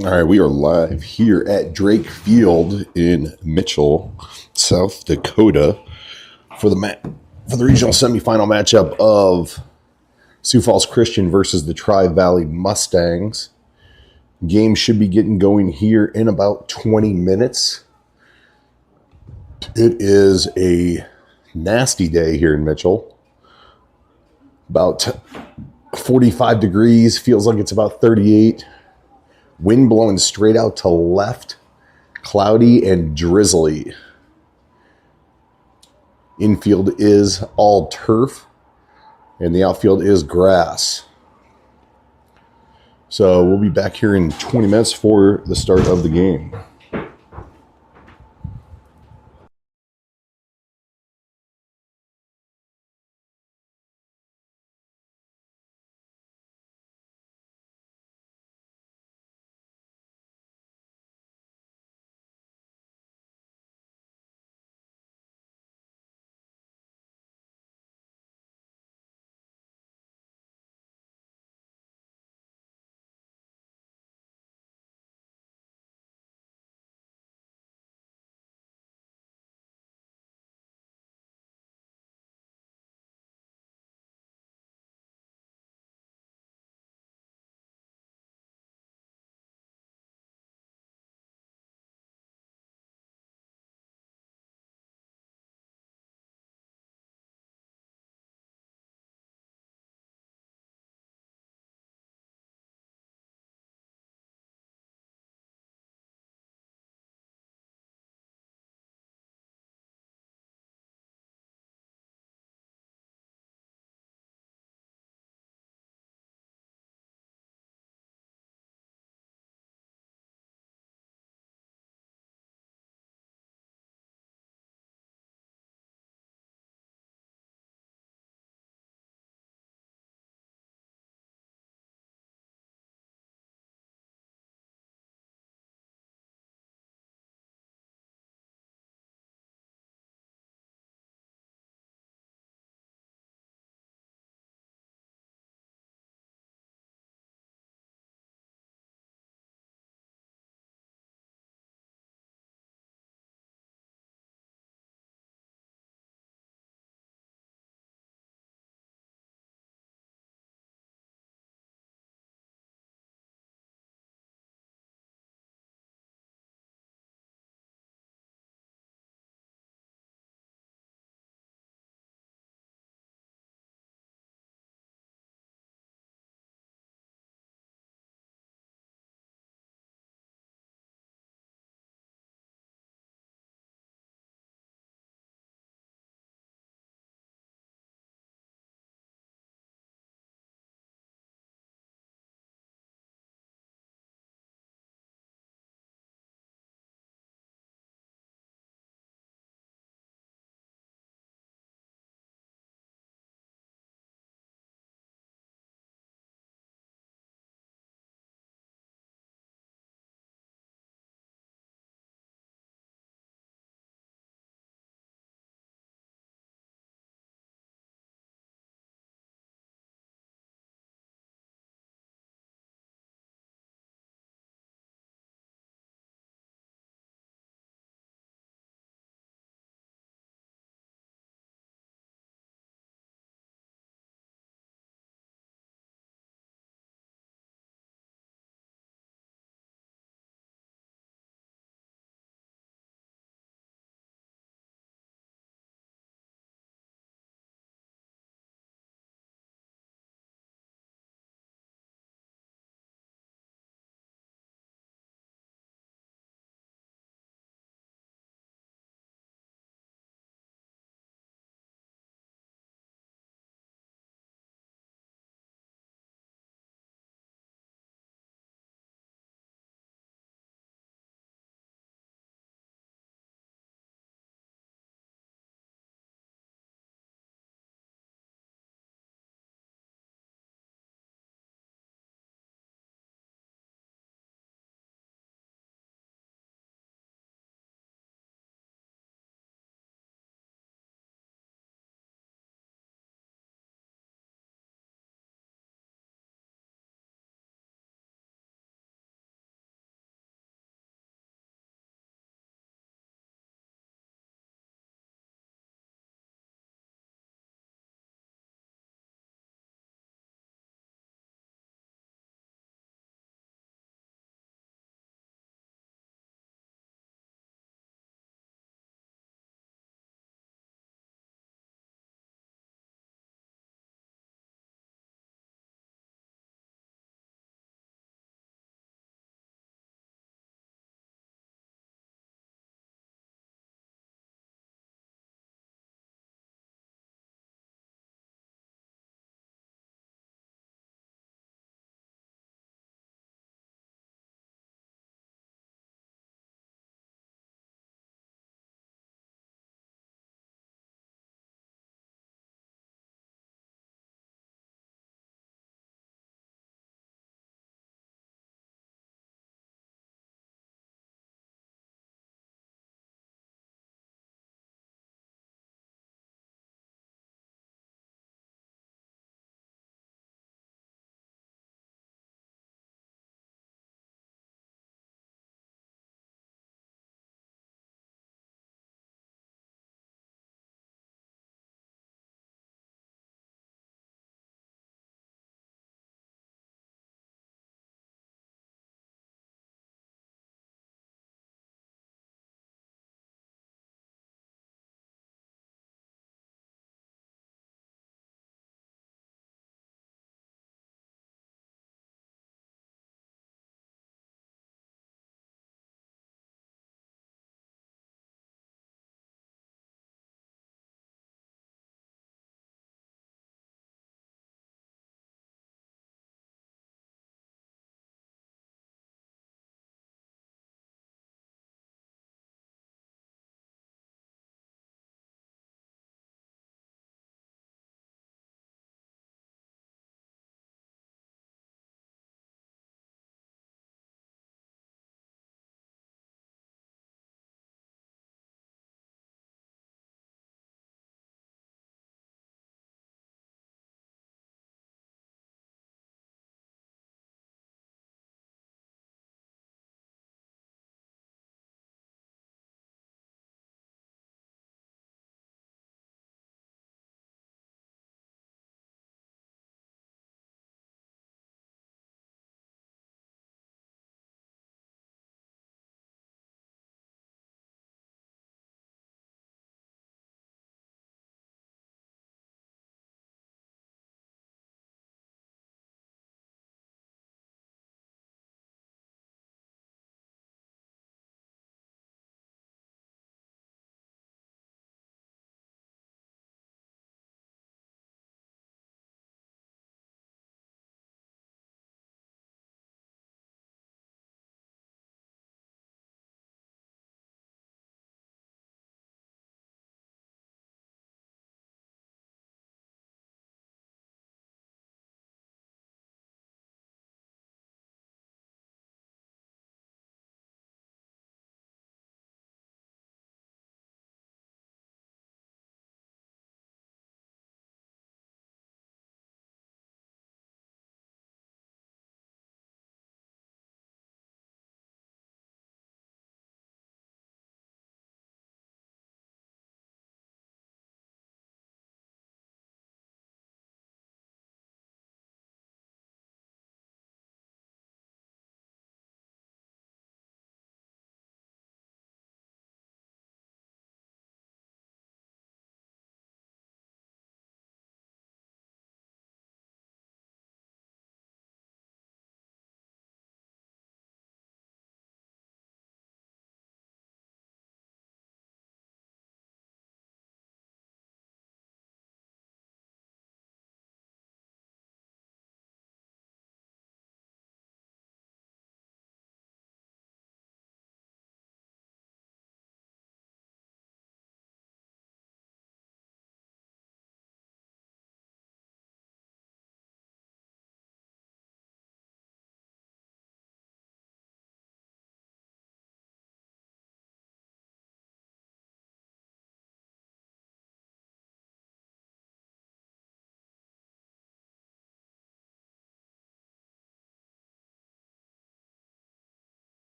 All right, we are live here at Drake Field in Mitchell, South Dakota, for the regional semifinal matchup of Sioux Falls Christian versus the Tri-Valley Mustangs. Game should be getting going here in about 20 minutes. It is a nasty day here in Mitchell. About 45 degrees, feels like it's about 38. Wind blowing straight out to left, cloudy and drizzly. Infield is all turf, and the outfield is grass. So we'll be back here in 20 minutes for the start of the game.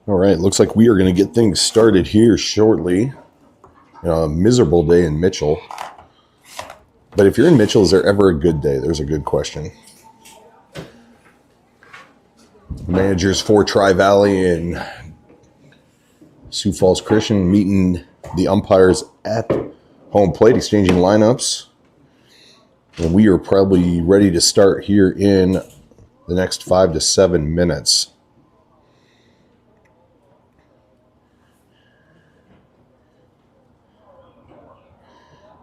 All right, looks like we are going to get things started here shortly. A miserable day in Mitchell. But if you're in Mitchell, is there ever a good day? There's a good question. The managers for Tri-Valley and Sioux Falls Christian meeting the umpires at home plate, exchanging lineups. And we are probably ready to start here in the next 5 to 7 minutes.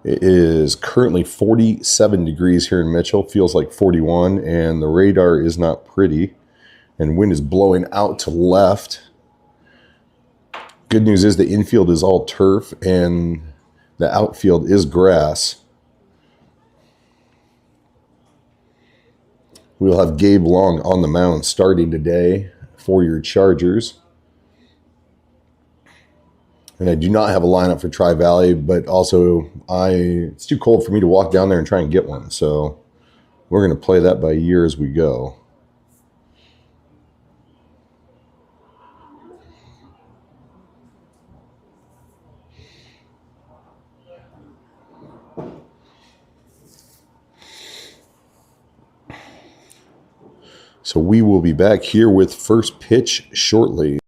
It is currently 47 degrees here in Mitchell. Feels like 41, and the radar is not pretty. And wind is blowing out to left. Good news is the infield is all turf, and the outfield is grass. We'll have Gabe Long on the mound starting today for your Chargers. And I do not have a lineup for Tri-Valley, but also it's too cold for me to walk down there and try and get one. So we're going to play that by ear as we go. So we will be back here with first pitch shortly.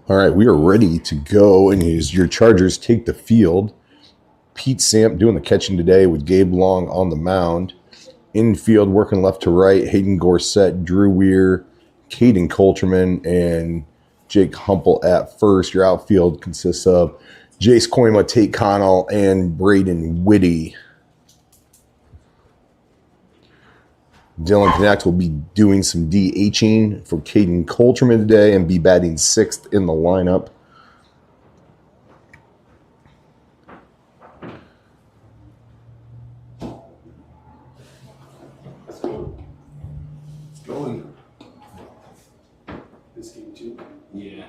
All right, we are ready to go, and as your Chargers take the field, Pete Samp doing the catching today with Gabe Long on the mound. Infield working left to right, Hayden Gorsett, Drew Weir, Caden Coulterman, and Jake Humple at first. Your outfield consists of Jace Koima, Tate Connell, and Braden Whitty. Dylan Connect will be doing some DHing for Caden Coulterman today and be batting 6th in the lineup. Let's go. It's going. This game too? Yeah.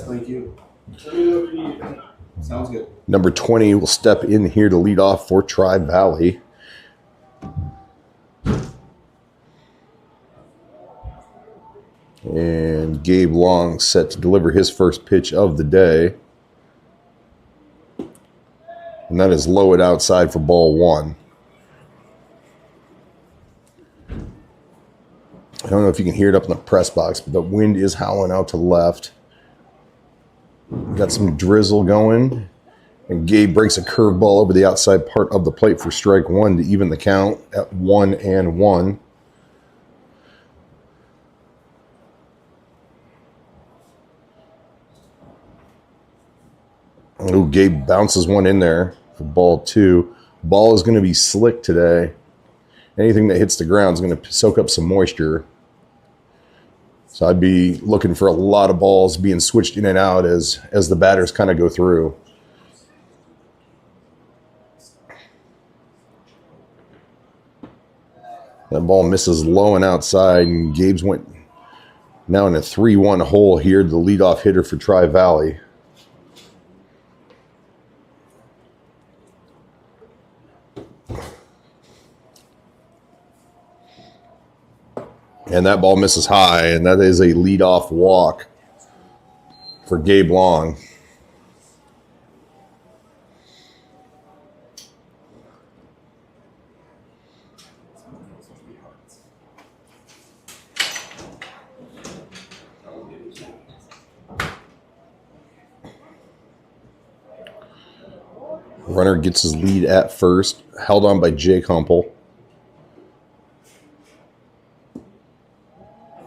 Thank you. Sounds good. Number 20 will step in here to lead off for Tri-Valley. And Gabe Long set to deliver his first pitch of the day. And that is low and outside for ball 1. I don't know if you can hear it up in the press box, but the wind is howling out to left. Got some drizzle going. And Gabe breaks a curveball over the outside part of the plate for strike 1 to even the count at 1-1. Oh, Gabe bounces one in there for ball 2. Ball is going to be slick today. Anything that hits the ground is going to soak up some moisture. So I'd be looking for a lot of balls being switched in and out as the batters kind of go through. That ball misses low and outside, and Gabe's went now in a 3-1 hole here, the leadoff hitter for Tri-Valley. And that ball misses high, and that is a leadoff walk for Gabe Long. Runner gets his lead at first, held on by Jake Humple.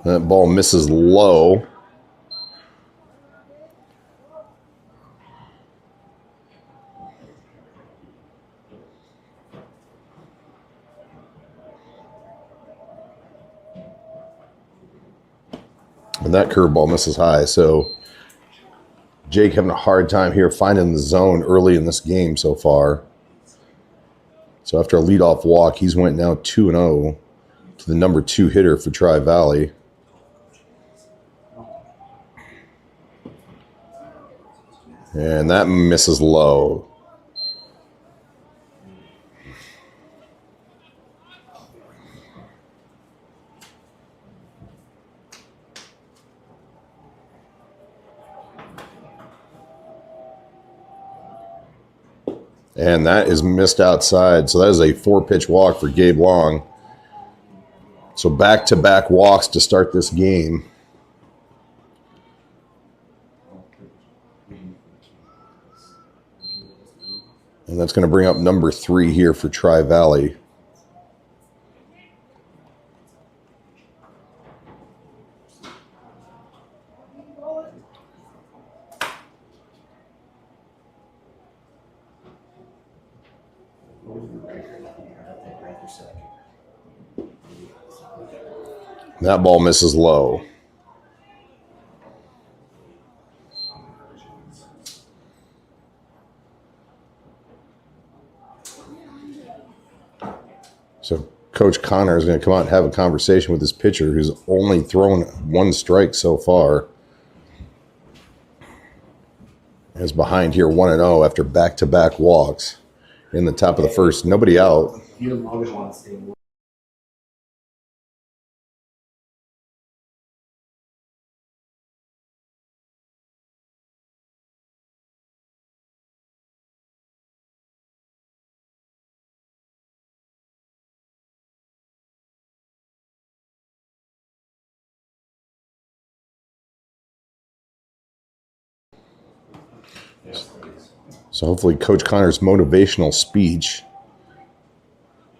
That ball misses low. And that curveball misses high. So Jake having a hard time here finding the zone early in this game so far. So after a leadoff walk, he's went now 2-0 to the number 2 hitter for Tri-Valley. And that misses low. And that is missed outside. So that is a 4-pitch walk for Gabe Long. So back-to-back walks to start this game. And that's going to bring up number 3 here for Tri-Valley. That ball misses low. Coach Connor is going to come out and have a conversation with his pitcher who's only thrown 1 strike so far. Is behind here 1-0 after back-to-back walks in the top of the first. Nobody out. So hopefully Coach Connor's motivational speech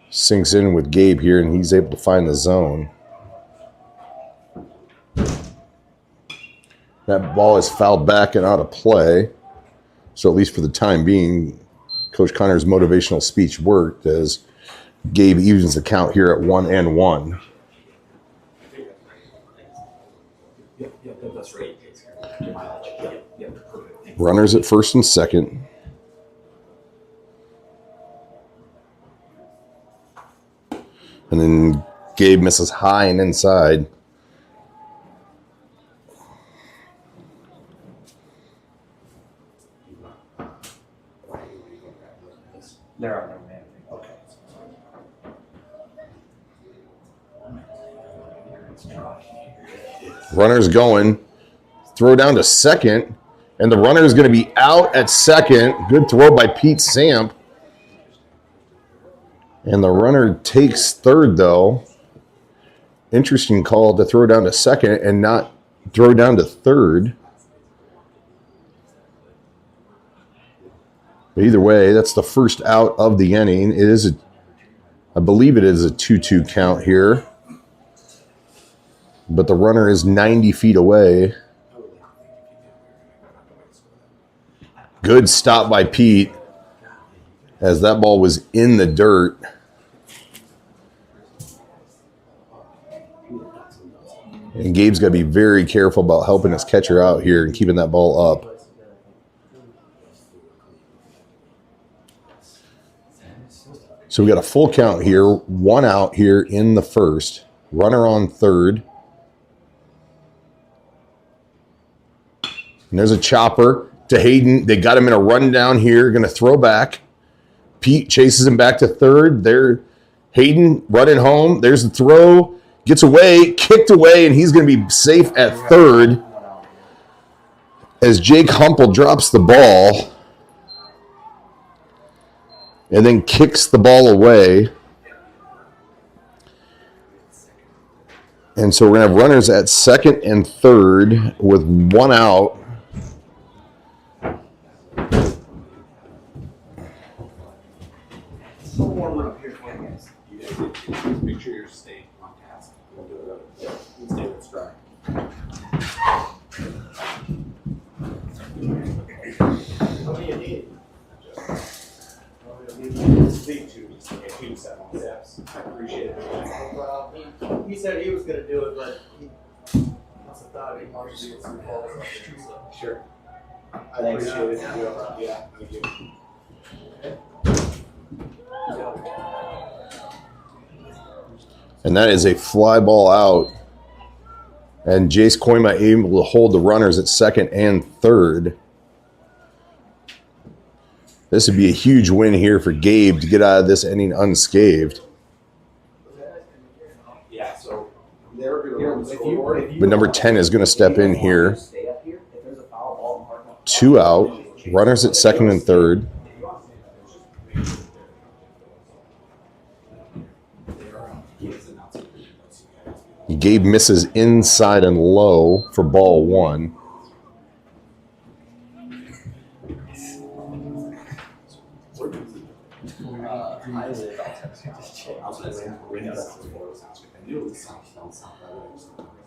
sinks in with Gabe here and he's able to find the zone. That ball is fouled back and out of play. So at least for the time being, Coach Connor's motivational speech worked as Gabe evens the count here at 1-1. Runners at first and second. And then Gabe misses high and inside. They're on their man. Okay. Runner's going. Throw down to second. And the runner is going to be out at second. Good throw by Pete Samp. And the runner takes third, though. Interesting call to throw down to second and not throw down to third. But either way, that's the first out of the inning. I believe it is a 2-2 count here. But the runner is 90 feet away. Good stop by Pete as that ball was in the dirt. And Gabe's got to be very careful about helping his catcher out here and keeping that ball up. So we got a full count here, 1 out here in the first. Runner on third. And there's a chopper to Hayden. They got him in a rundown here, going to throw back. Pete chases him back to third. There, Hayden running home. There's the throw. Gets away, kicked away, and he's going to be safe at third as Jake Humple drops the ball and then kicks the ball away. And so we're going to have runners at second and third with 1 out. Make sure you're staying on task. We'll do it up. Stay with stride. How many you need? Big 2 7 steps. I appreciate it. Well, he said he was going to do it, but he must have thought he wanted to get some balls. Sure. I appreciate it. Yeah, thank you. And that is a fly ball out. And Jace Koima able to hold the runners at second and third. This would be a huge win here for Gabe to get out of this inning unscathed. Yeah, so they're going to But number 10 is going to step in here. 2 out. Runners at second and third. Gabe misses inside and low for ball 1.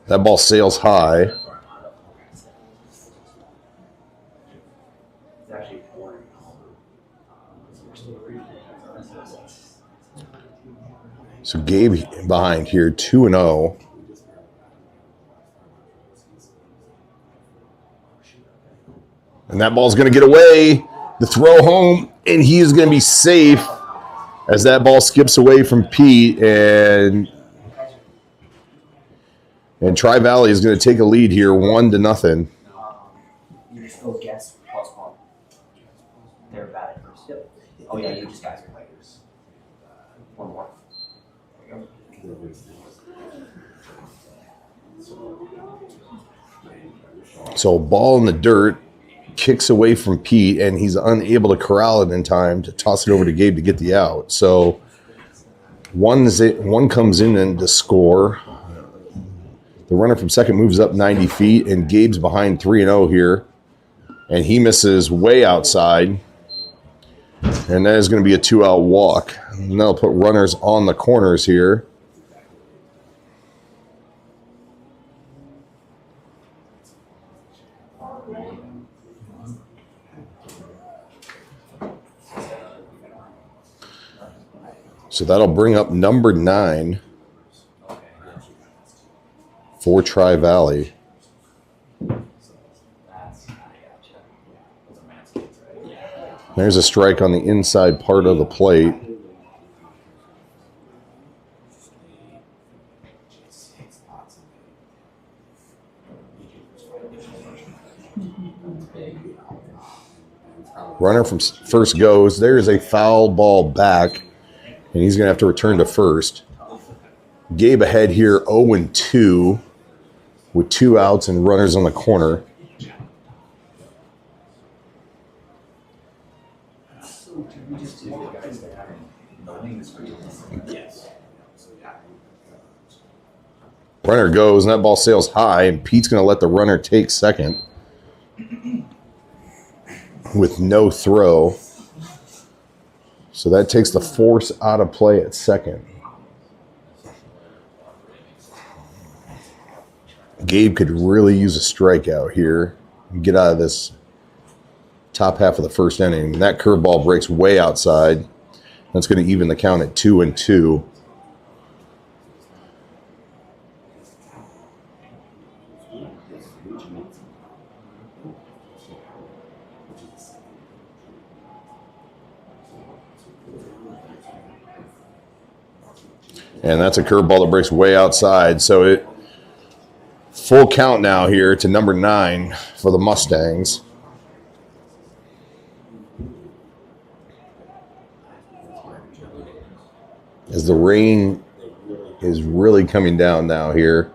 That ball sails high. So Gabe behind here, 2-0. And that ball's going to get away. The throw home, and he is going to be safe as that ball skips away from Pete, and Tri-Valley is going to take a lead here, 1-0. You just go guess plus one. They're bad at first. Yep. Oh yeah, you just guys are players. One more. There you go. So ball in the dirt, kicks away from Pete, and he's unable to corral it in time to toss it over to Gabe to get the out. So one comes in and to score. The runner from second moves up 90 feet, and Gabe's behind 3-0 here. And he misses way outside. And that is going to be a 2-out walk. And that'll put runners on the corners here. So that'll bring up number 9 for Tri-Valley. There's a strike on the inside part of the plate. Runner from first goes. There's a foul ball back. And he's going to have to return to first. Gabe ahead here 0-2 with 2 outs and runners on the corner. Runner goes, and that ball sails high, and Pete's going to let the runner take second with no throw. So that takes the force out of play at second. Gabe could really use a strikeout here and get out of this top half of the first inning. And that curveball breaks way outside. That's going to even the count at 2-2. And that's a curveball that breaks way outside. So it full count now here to number 9 for the Mustangs. As the rain is really coming down now here.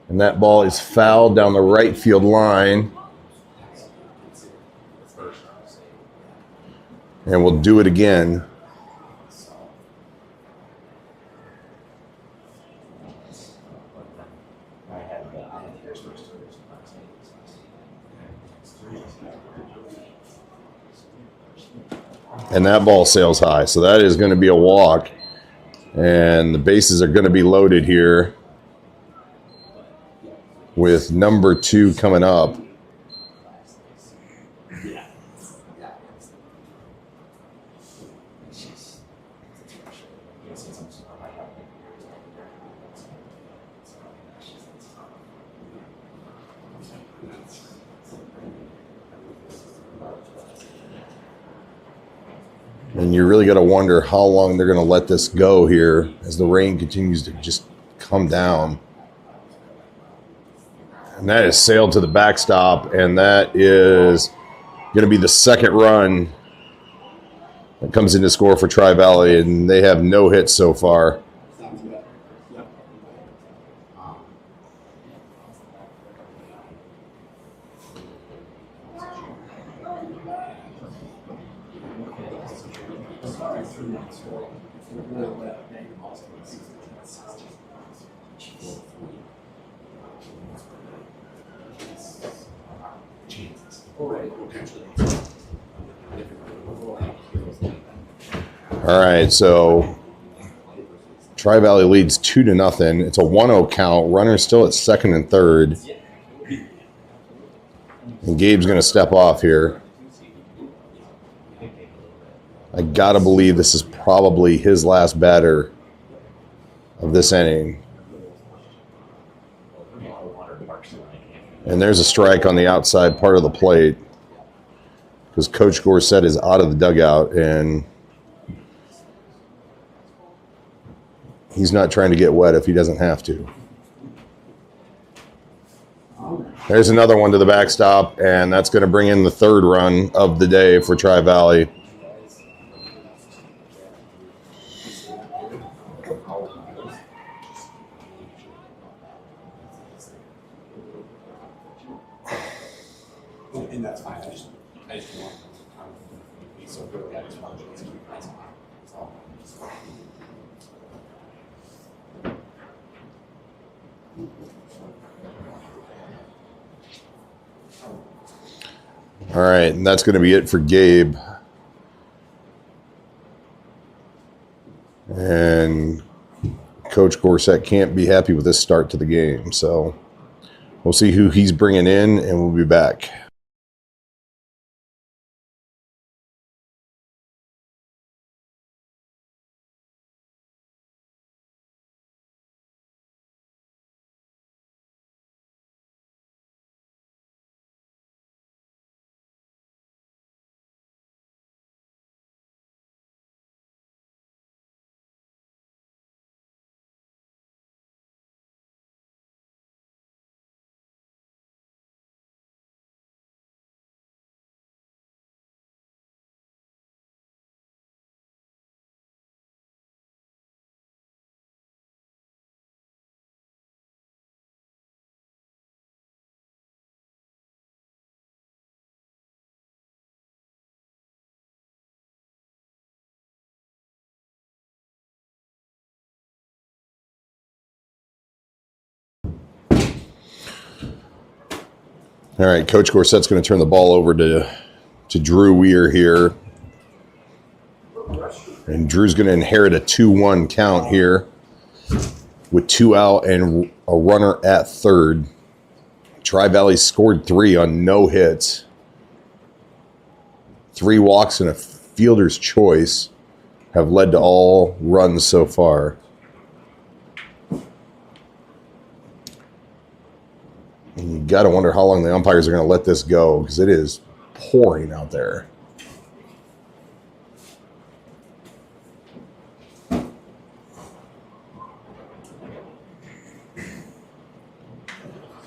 And that ball is fouled down the right field line. And we'll do it again. And that ball sails high. So that is going to be a walk. And the bases are going to be loaded here with number 2 coming up. And you really got to wonder how long they're going to let this go here as the rain continues to just come down. And that is sailed to the backstop, and that is going to be the second run that comes in to score for Tri-Valley, and they have no hits so far. All right, so Tri-Valley leads 2-0. It's a 1-0 count. Runner's still at second and third. And Gabe's going to step off here. I got to believe this is probably his last batter of this inning. And there's a strike on the outside part of the plate because Coach Gorsett is out of the dugout, and he's not trying to get wet if he doesn't have to. There's another one to the backstop, and that's going to bring in the third run of the day for Tri-Valley. And that's fine. I just want to be so good at it. That's all. All right, and that's going to be it for Gabe. And Coach Gorsett can't be happy with this start to the game. So we'll see who he's bringing in, and we'll be back. All right, Coach Gorsett's going to turn the ball over to Drew Weir here. And Drew's going to inherit a 2-1 count here with 2 out and a runner at third. Tri-Valley scored 3 on no hits. 3 walks and a fielder's choice have led to all runs so far. And you got to wonder how long the umpires are going to let this go, because it is pouring out there. And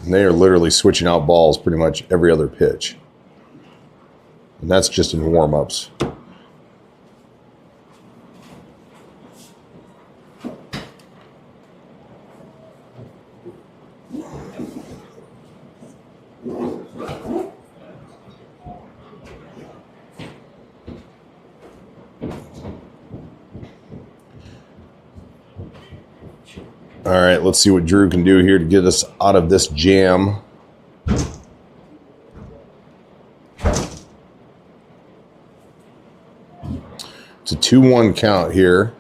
they are literally switching out balls pretty much every other pitch. And that's just in warm-ups. All right, let's see what Drew can do here to get us out of this jam. It's a 2-1 count here.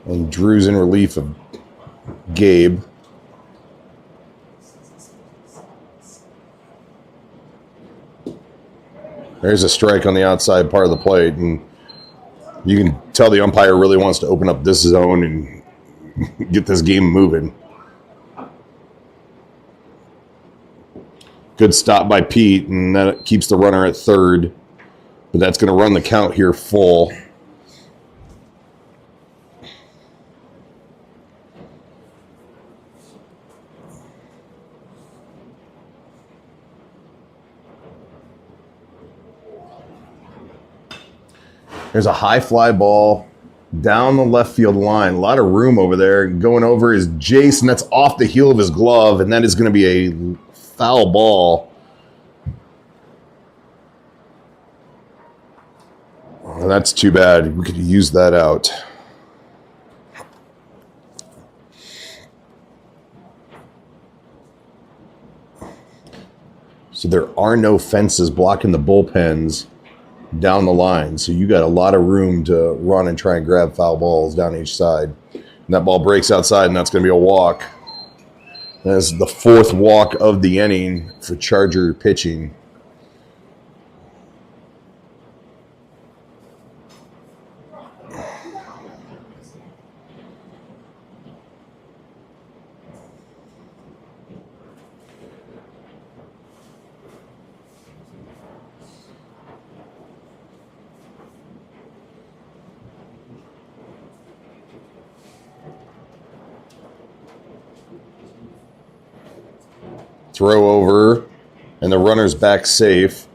And Drew's in relief of Gabe. There's a strike on the outside part of the plate, and you can tell the umpire really wants to open up this zone and get this game moving. Good stop by Pete, and that keeps the runner at third. But that's going to run the count here full. There's a high fly ball down the left field line. A lot of room over there. Going over is Jason. That's off the heel of his glove, and that is going to be a foul ball. Oh, that's too bad. We could use that out. So there are no fences blocking the bullpens down the line. So you got a lot of room to run and try and grab foul balls down each side. And that ball breaks outside, and that's going to be a walk. That's the 4th walk of the inning for Charger pitching. Throw over, and the runner's back safe.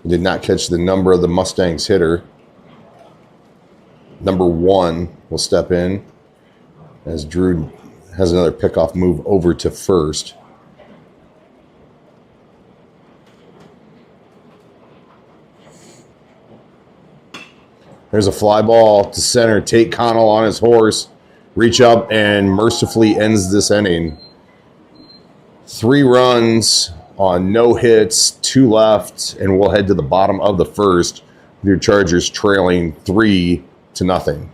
Did not catch the number of the Mustangs hitter. Number 1 will step in as Drew has another pickoff move over to first. There's a fly ball to center. Tate Connell on his horse. Reach up and mercifully ends this inning. 3 runs on no hits, 2 left, and we'll head to the bottom of the first with your Chargers trailing 3-0.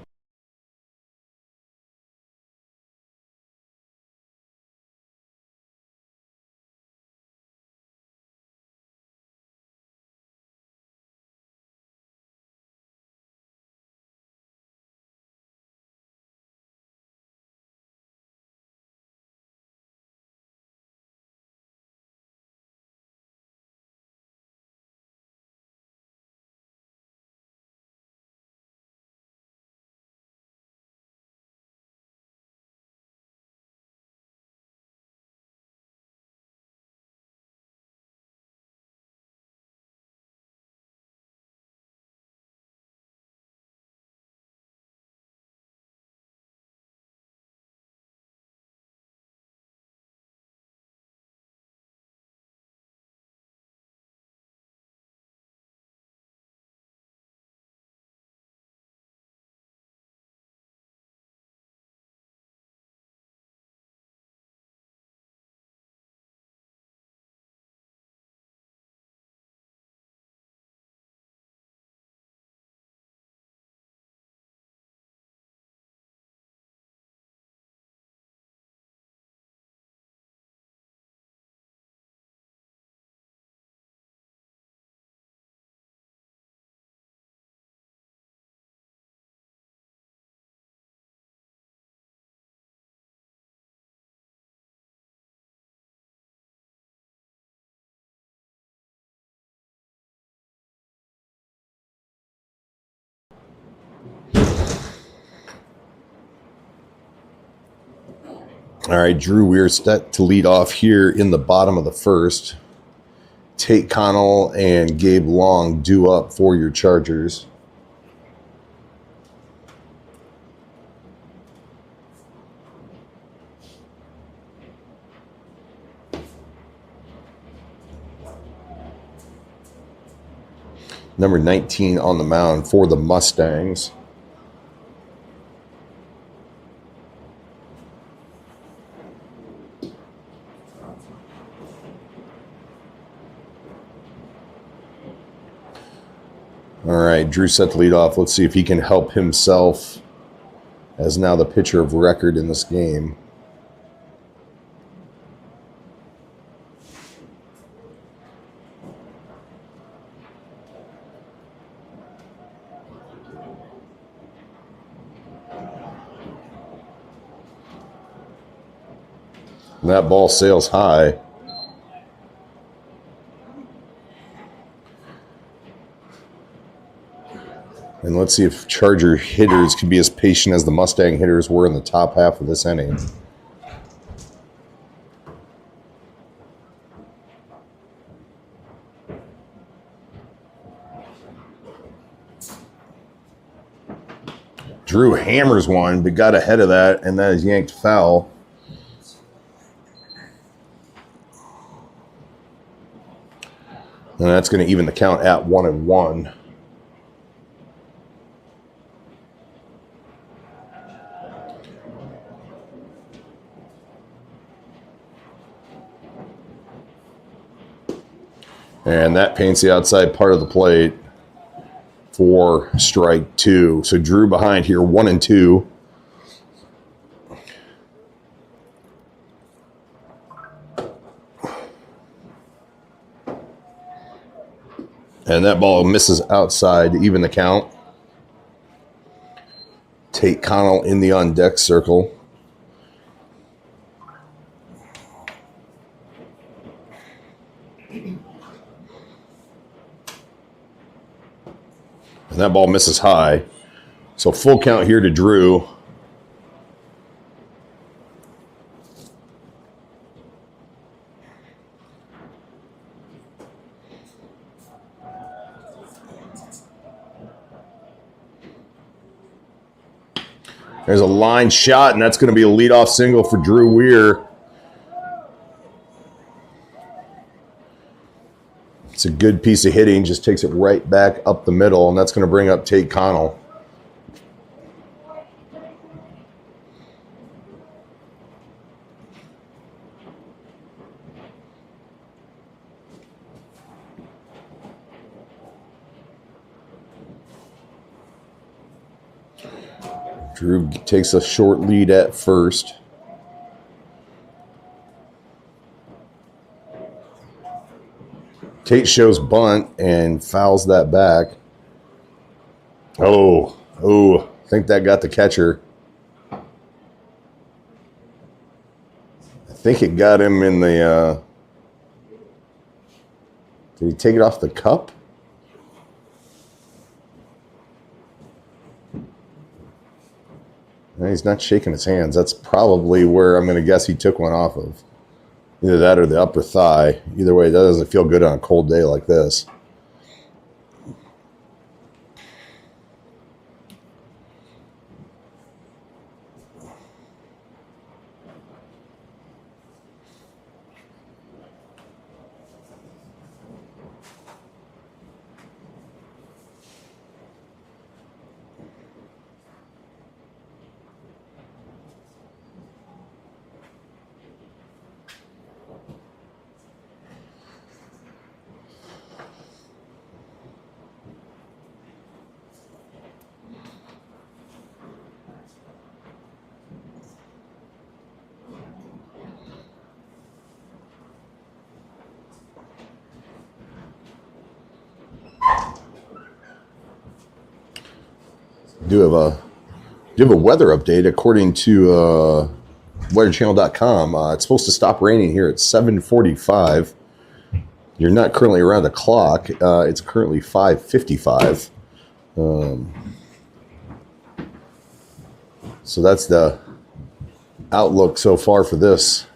All right, Drew, we're set to lead off here in the bottom of the first. Tate Connell and Gabe Long due up for your Chargers. Number 19 on the mound for the Mustangs. All right, Drew set to lead off. Let's see if he can help himself as now the pitcher of record in this game. And that ball sails high. And let's see if Charger hitters can be as patient as the Mustang hitters were in the top half of this inning. Drew hammers one, but got ahead of that, and that is yanked foul. And that's going to even the count at 1-1. And that paints the outside part of the plate for strike 2. So Drew behind here, 1-2. And that ball misses outside to even the count. Tate Connell in the on-deck circle. And that ball misses high. So full count here to Drew. There's a line shot, and that's going to be a leadoff single for Drew Weir. It's a good piece of hitting, just takes it right back up the middle, and that's going to bring up Tate Connell. Drew takes a short lead at first. Tate shows bunt and fouls that back. Oh, I think that got the catcher. I think it got him in the, did he take it off the cup? No, he's not shaking his hands. That's probably where I'm going to guess he took one off of. Either that or the upper thigh. Either way, that doesn't feel good on a cold day like this. Do have a weather update according to weatherchannel.com. It's supposed to stop raining here at 7:45. You're not currently around the clock. It's currently 5:55. So that's the outlook so far for this.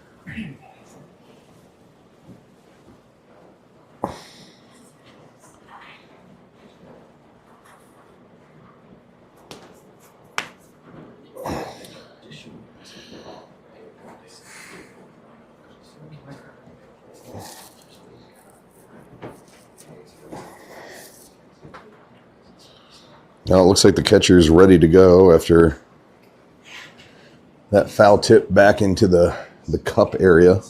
Now it looks like the catcher's ready to go after that foul tip back into the cup area.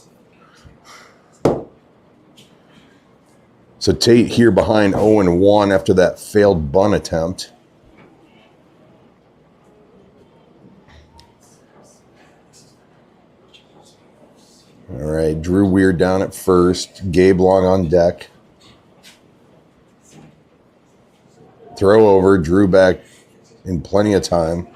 So Tate here behind 0-1 after that failed bunt attempt. All right, Drew Weir down at first. Gabe Long on deck. Throw over, Drew back in plenty of time.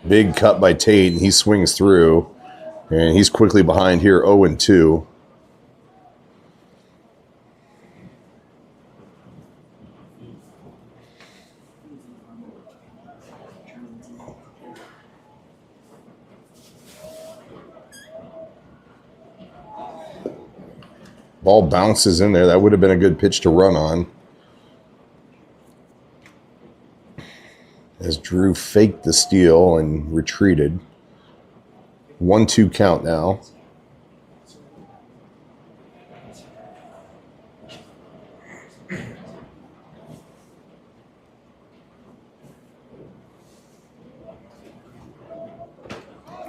Big cut by Tate, and he swings through. And he's quickly behind here, 0-2. Ball bounces in there. That would have been a good pitch to run on. As Drew faked the steal and retreated. 1-2 count now.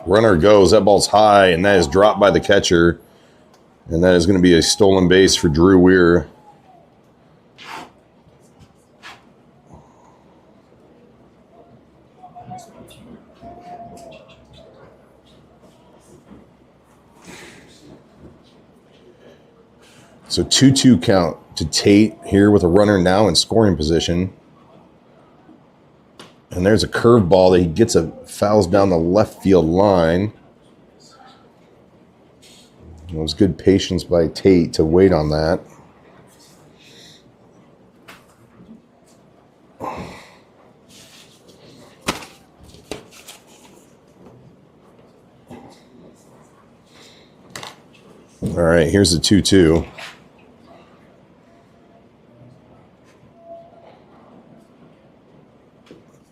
Runner goes. That ball's high, and that is dropped by the catcher. And that is going to be a stolen base for Drew Weir. So 2-2 count to Tate here with a runner now in scoring position. And there's a curveball that he gets fouls down the left field line. It was good patience by Tate to wait on that. All right, here's the 2-2.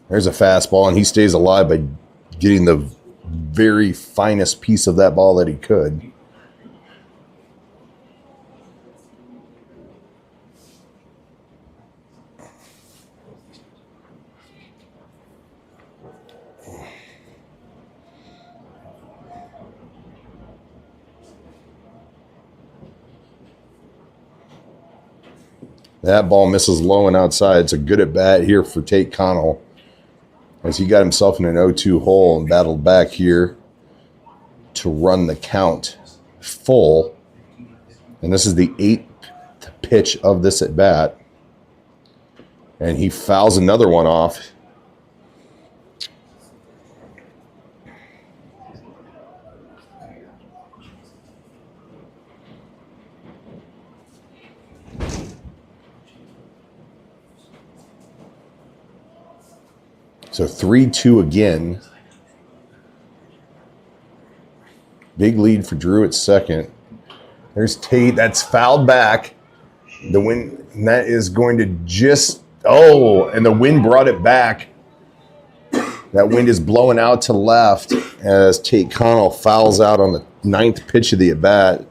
There's a fastball, and he stays alive by getting the very finest piece of that ball that he could. That ball misses low and outside. It's a good at bat here for Tate Connell, as he got himself in an 0-2 hole and battled back here to run the count full. And this is the 8th pitch of this at bat. And he fouls another one off. So 3-2 again. Big lead for Drew at second. There's Tate. That's fouled back. The wind, and that is going to just, and the wind brought it back. That wind is blowing out to left as Tate Connell fouls out on the 9th pitch of the at bat.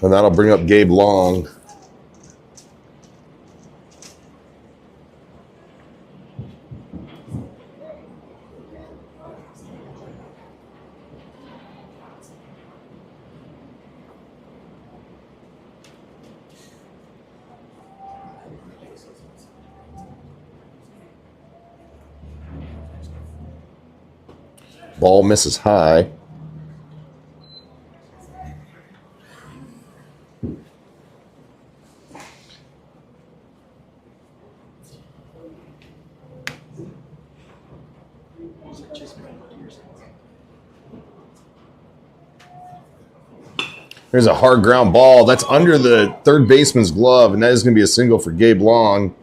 And that'll bring up Gabe Long. Ball misses high. There's a hard ground ball. That's under the third baseman's glove, and that is going to be a single for Gabe Long.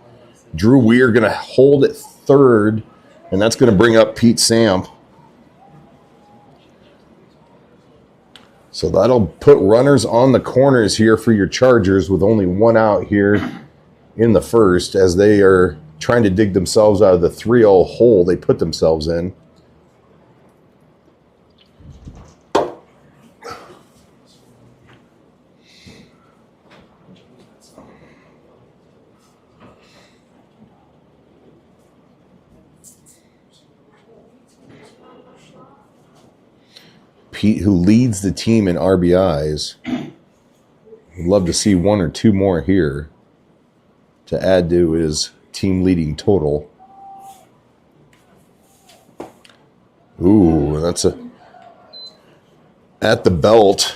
Drew Weir going to hold at third, and that's going to bring up Pete Samp. So that'll put runners on the corners here for your Chargers with only one out here in the first, as they are trying to dig themselves out of the 3-0 hole they put themselves in. Pete, who leads the team in RBIs, would love to see one or two more here to add to his team leading total. Ooh, that's at the belt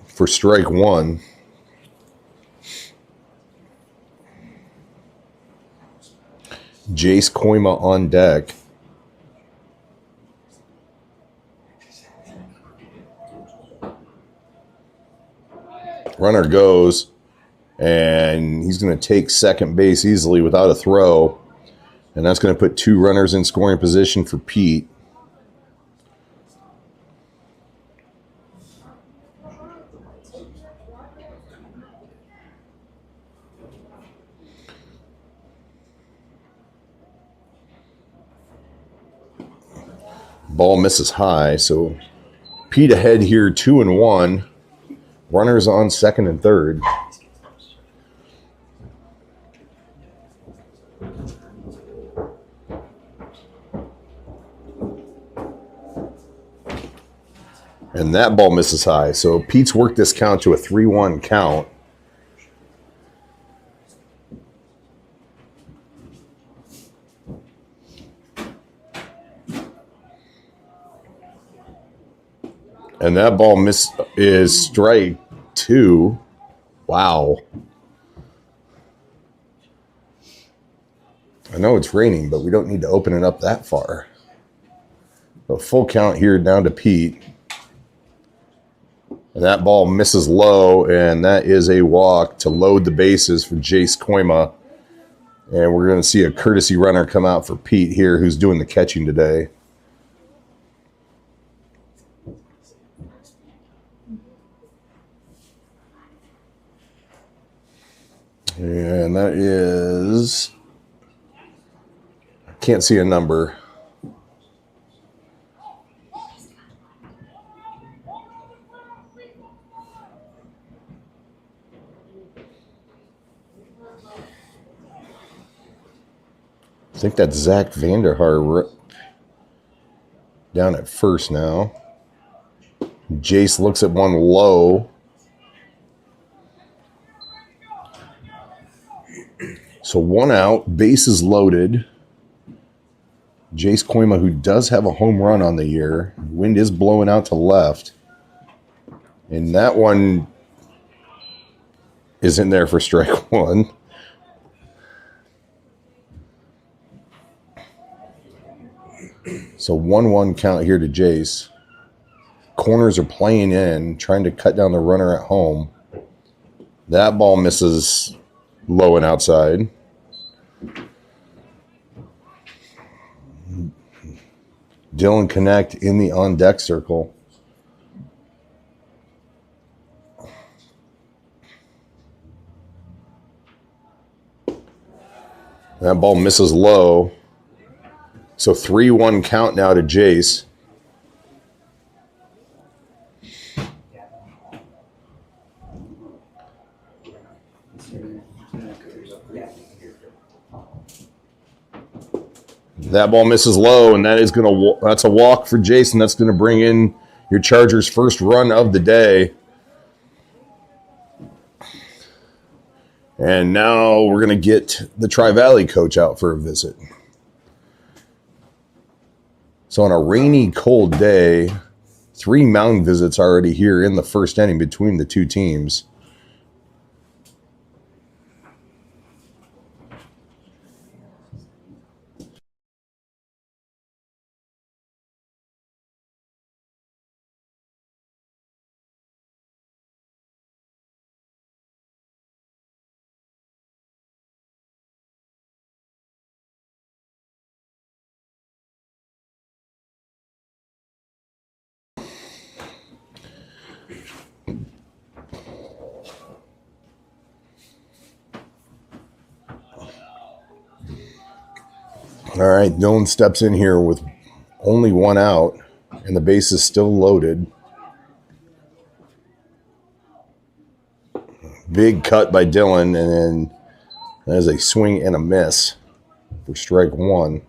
for strike one. Jace Koima on deck. Runner goes, and he's going to take second base easily without a throw. And that's going to put two runners in scoring position for Pete. Ball misses high, so Pete ahead here 2-1. Runners on second and third. And that ball misses high. So Pete's worked this count to a 3-1 count. And that ball is strike two. Wow. I know it's raining, but we don't need to open it up that far. A full count here down to Pete. And that ball misses low, and that is a walk to load the bases for Jace Koima. And we're going to see a courtesy runner come out for Pete here, who's doing the catching today. And that is... Can't see a number. I think that's Zach Vanderhaar down at first now. Jace looks at one low. So one out, bases loaded. Jace Koima, who does have a home run on the year. Wind is blowing out to left. And that one is in there for strike one. So 1-1 count here to Jace. Corners are playing in, trying to cut down the runner at home. That ball misses low and outside. Dylan Connect in the on-deck circle. That ball misses low. So 3-1 count now to Jace. That ball misses low, and that's a walk for Jason. That's going to bring in your Chargers' first run of the day. And now we're going to get the Tri-Valley coach out for a visit. So on a rainy, cold day, 3 mound visits already here in the first inning between the two teams. All right, Dylan steps in here with only 1 out, and the base is still loaded. Big cut by Dylan, and then there's a swing and a miss for strike 1.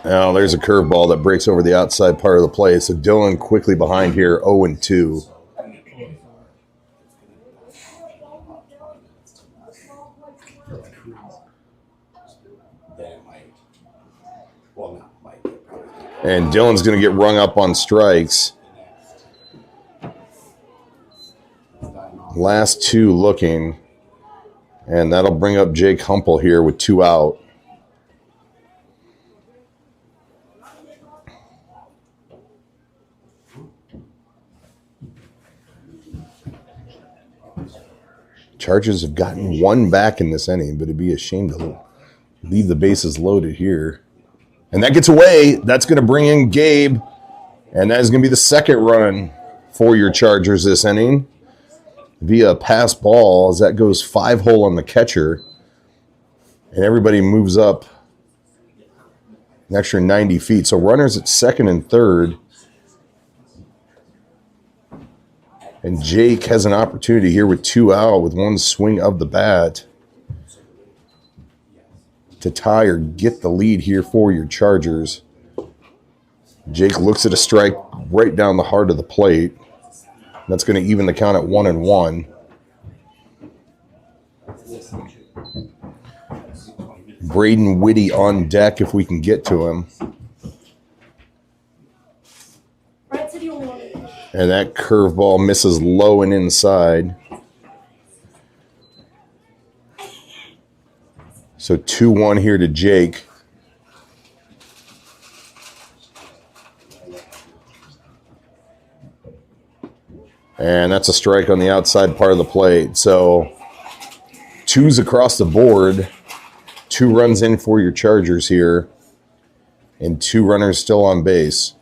Now there's a curveball that breaks over the outside part of the plate. So Dylan quickly behind here, 0-2. And Dylan's going to get rung up on strikes. Last 2 looking. And that'll bring up Jake Humple here with 2 out. Chargers have gotten 1 back in this inning, but it'd be a shame to leave the bases loaded here. And that gets away. That's going to bring in Gabe. And that is going to be the second run for your Chargers this inning via pass ball, as that goes 5-hole on the catcher. And everybody moves up an extra 90 feet. So runners at second and third. And Jake has an opportunity here with 2 out with 1 swing of the bat to tie or get the lead here for your Chargers. Jake looks at a strike right down the heart of the plate. That's going to even the count at 1-1. Braden Whitty on deck if we can get to him. And that curveball misses low and inside. So 2-1 here to Jake. And that's a strike on the outside part of the plate. So 2s across the board. 2 runs in for your Chargers here. And 2 runners still on base.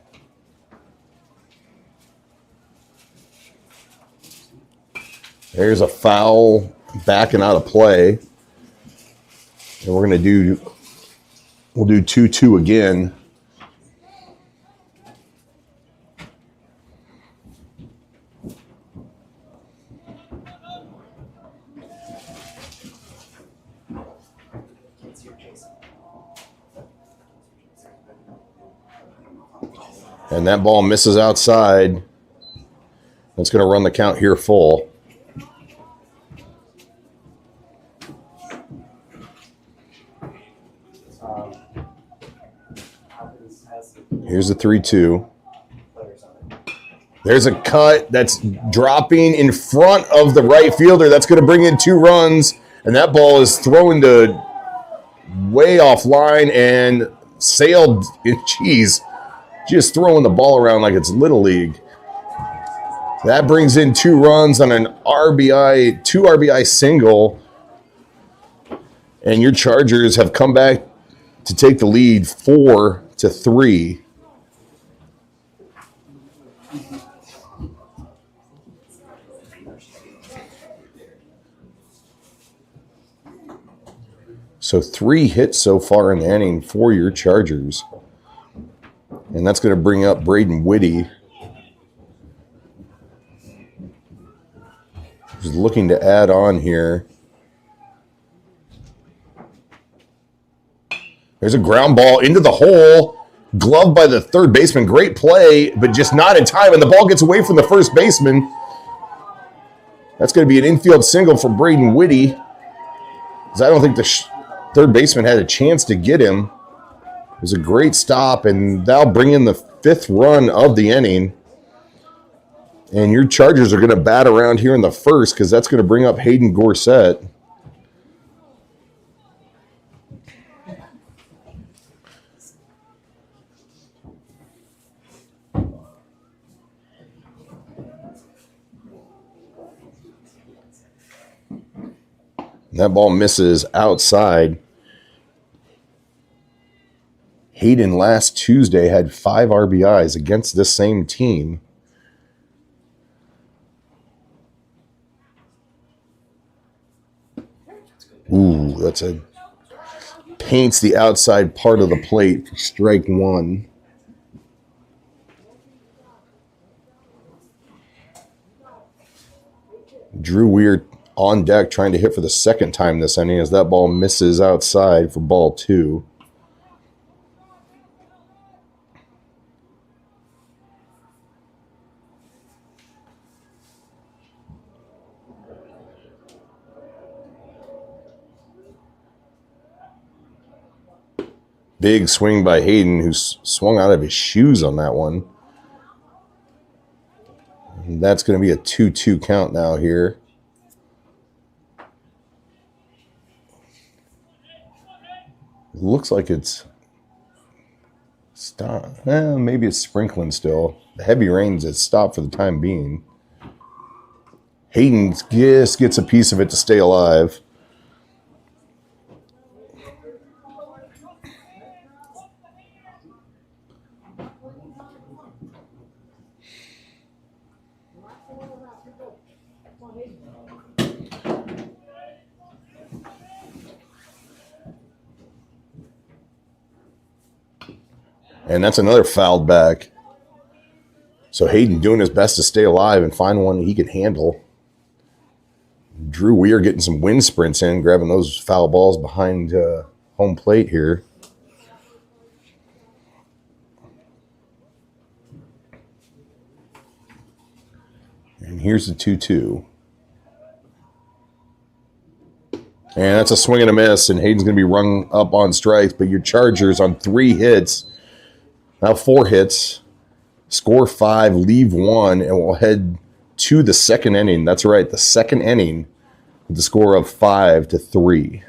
There's a foul backing out of play. And we'll do 2-2 again. And that ball misses outside. That's going to run the count here full. Here's the 3-2. There's a cut that's dropping in front of the right fielder. That's going to bring in 2 runs. And that ball is thrown to way offline and sailed. Jeez, just throwing the ball around like it's Little League. That brings in 2 runs on an RBI, 2 RBI single. And your Chargers have come back to take the lead 4-3. So 3 hits so far in the inning for your Chargers. And that's going to bring up Braden Whitty, who's looking to add on here. There's a ground ball into the hole. Gloved by the third baseman. Great play, but just not in time. And the ball gets away from the first baseman. That's going to be an infield single for Braden Whitty, because I don't think the third baseman had a chance to get him. It was a great stop, and that'll bring in the 5th run of the inning. And your Chargers are going to bat around here in the first, because that's going to bring up Hayden Gorsett. That ball misses outside. Hayden last Tuesday had 5 RBIs against this same team. Ooh, that's a paints the outside part of the plate for strike 1. Drew Weir on deck trying to hit for the second time this inning as that ball misses outside for ball 2. Big swing by Hayden, who swung out of his shoes on that one. And that's going to be a 2-2 count now here. Looks like it's stopped. Maybe it's sprinkling still. The heavy rains has stopped for the time being. Hayden just gets a piece of it to stay alive. And that's another fouled back. So Hayden doing his best to stay alive and find one he can handle. Drew Weir getting some wind sprints in, grabbing those foul balls behind home plate here. And here's the 2-2. And that's a swing and a miss, and Hayden's going to be rung up on strikes. But your Chargers on 3 hits, now 4 hits, score 5, leave 1, and we'll head to the second inning. That's right, the second inning with the score of 5-3.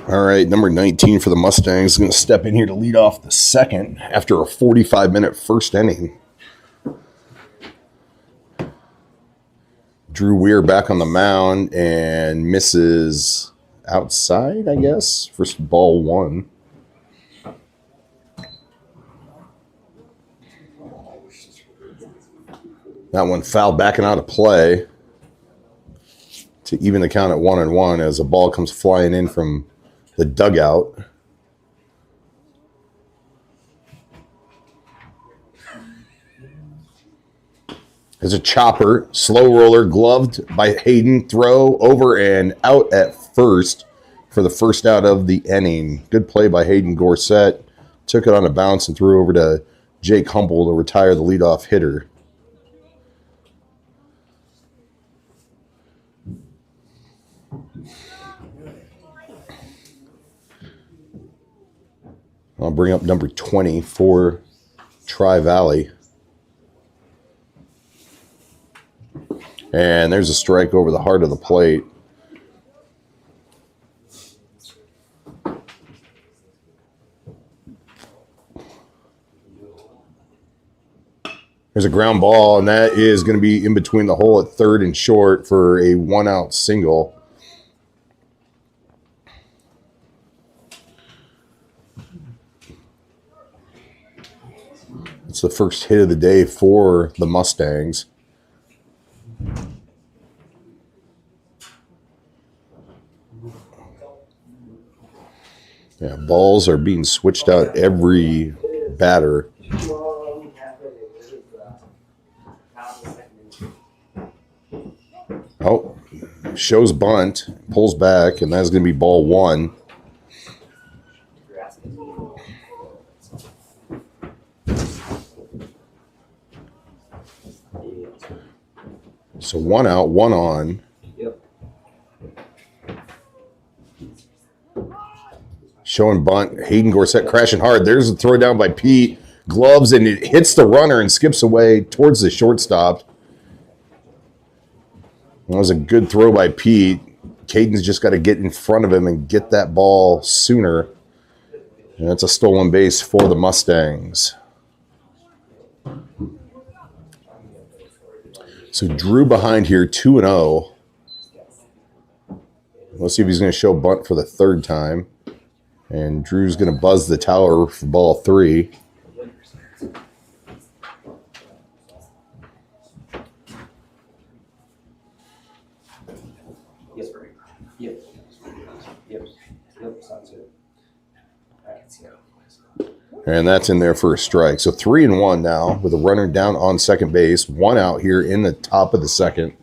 All right, number 19 for the Mustangs is going to step in here to lead off the second after a 45-minute first inning. Drew Weir back on the mound and misses outside, I guess, for ball 1. That one fouled back and out of play to even the count at 1-1 as a ball comes flying in from the dugout. There's a chopper, slow roller, gloved by Hayden, throw over and out at first for the first out of the inning. Good play by Hayden Gorsett. Took it on a bounce and threw over to Jake Humble to retire the leadoff hitter. I'll bring up number 20 for Tri-Valley. And there's a strike over the heart of the plate. There's a ground ball, and that is going to be in between the hole at third and short for a 1-out single. It's the first hit of the day for the Mustangs. Yeah, balls are being switched out every batter. Oh, shows bunt, pulls back, and that's going to be ball 1. So 1 out, 1 on. Yep. Showing bunt. Hayden Gorsett crashing hard. There's a throw down by Pete. Gloves, and it hits the runner and skips away towards the shortstop. That was a good throw by Pete. Caden's just got to get in front of him and get that ball sooner. And that's a stolen base for the Mustangs. So Drew behind here, 2-0. Let's see if he's going to show bunt for the third time. And Drew's going to buzz the tower for ball 3. Yes, Frank. Yep. Yep. Yep. And that's in there for a strike. So 3-1 now with a runner down on second base. 1 out here in the top of the second.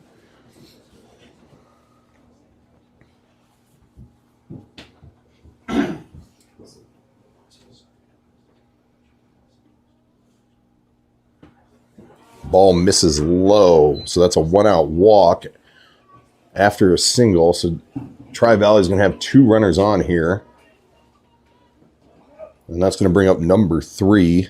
Ball misses low. So that's a 1-out walk after a single. So Tri-Valley is going to have 2 runners on here. And that's going to bring up number 3.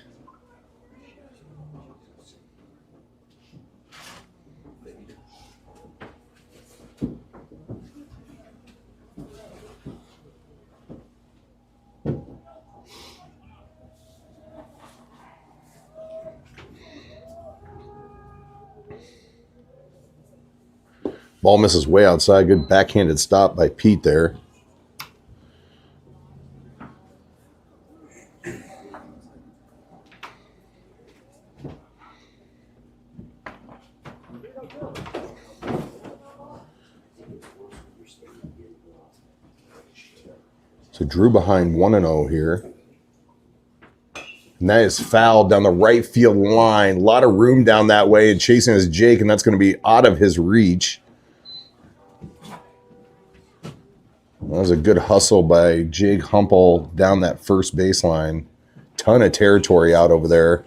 Ball misses way outside. Good backhanded stop by Pete there. So Drew behind 1-0 here. And that is fouled down the right field line. A lot of room down that way. And chasing is Jake, and that's going to be out of his reach. That was a good hustle by Jake Humple down that first baseline. Ton of territory out over there.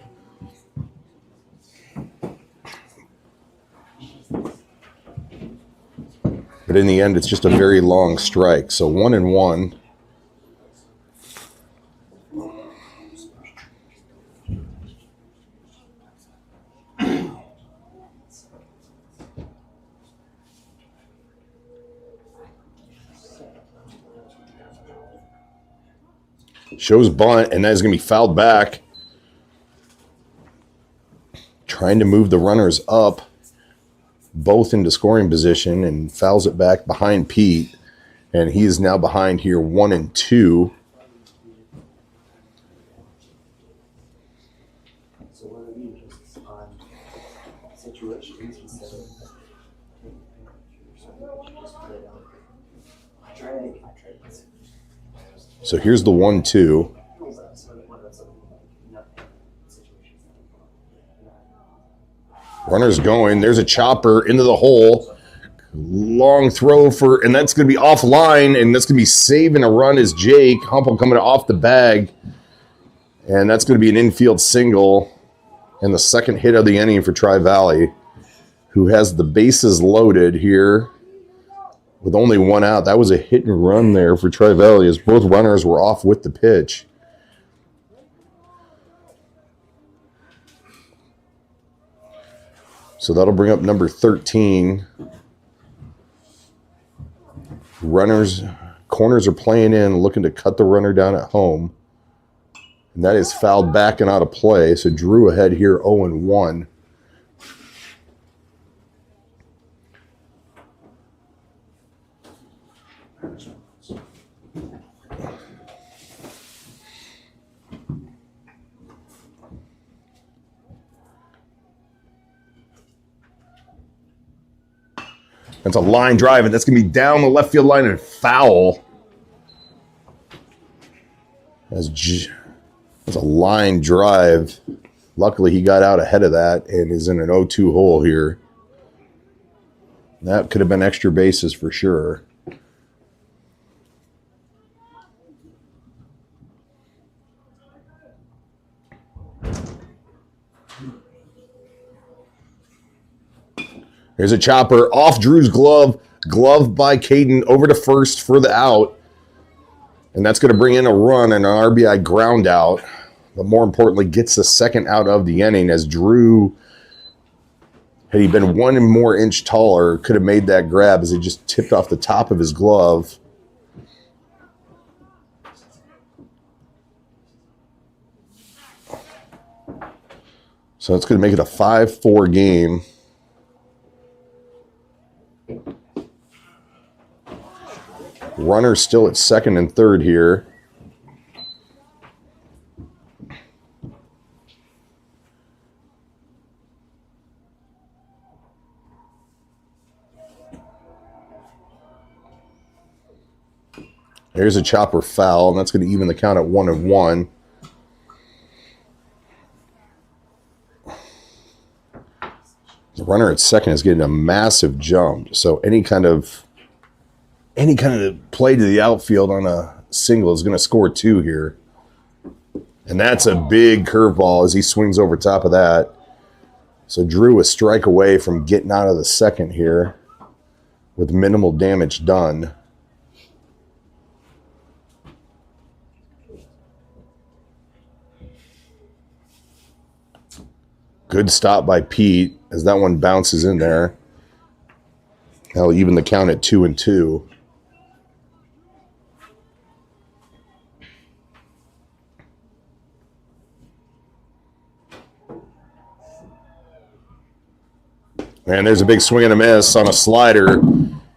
But in the end, it's just a very long strike. So 1-1. Shows bunt, and that is going to be fouled back. Trying to move the runners up, both into scoring position, and fouls it back behind Pete. And he is now behind here 1-2. So what do you just on situations instead of I tried. So here's the 1-2. Runner's going. There's a chopper into the hole. Long throw for, and that's going to be offline, and that's going to be saving a run as Jake Humple coming off the bag. And that's going to be an infield single and the second hit of the inning for Tri-Valley, who has the bases loaded here with only 1 out. That was a hit and run there for Tri-Valley as both runners were off with the pitch. So that'll bring up number 13. Corners are playing in, looking to cut the runner down at home. And that is fouled back and out of play. So Drew ahead here 0-1. That's a line drive, and that's going to be down the left field line and foul. That's a line drive. Luckily, he got out ahead of that and is in an 0-2 hole here. That could have been extra bases for sure. There's a chopper off Drew's glove. Glove by Caden over to first for the out. And that's going to bring in a run and an RBI ground out. But more importantly, gets the second out of the inning as Drew, had he been 1 more inch taller, could have made that grab as he just tipped off the top of his glove. So it's going to make it a 5-4 game. Runner still at second and third here. There's a chopper foul, and that's going to even the count at 1-1. The runner at second is getting a massive jump. So any kind of play to the outfield on a single is going to score 2 here. And that's a big curveball as he swings over top of that. So Drew a strike away from getting out of the second here with minimal damage done. Good stop by Pete as that one bounces in there. That'll even the count at 2-2. And there's a big swing and a miss on a slider.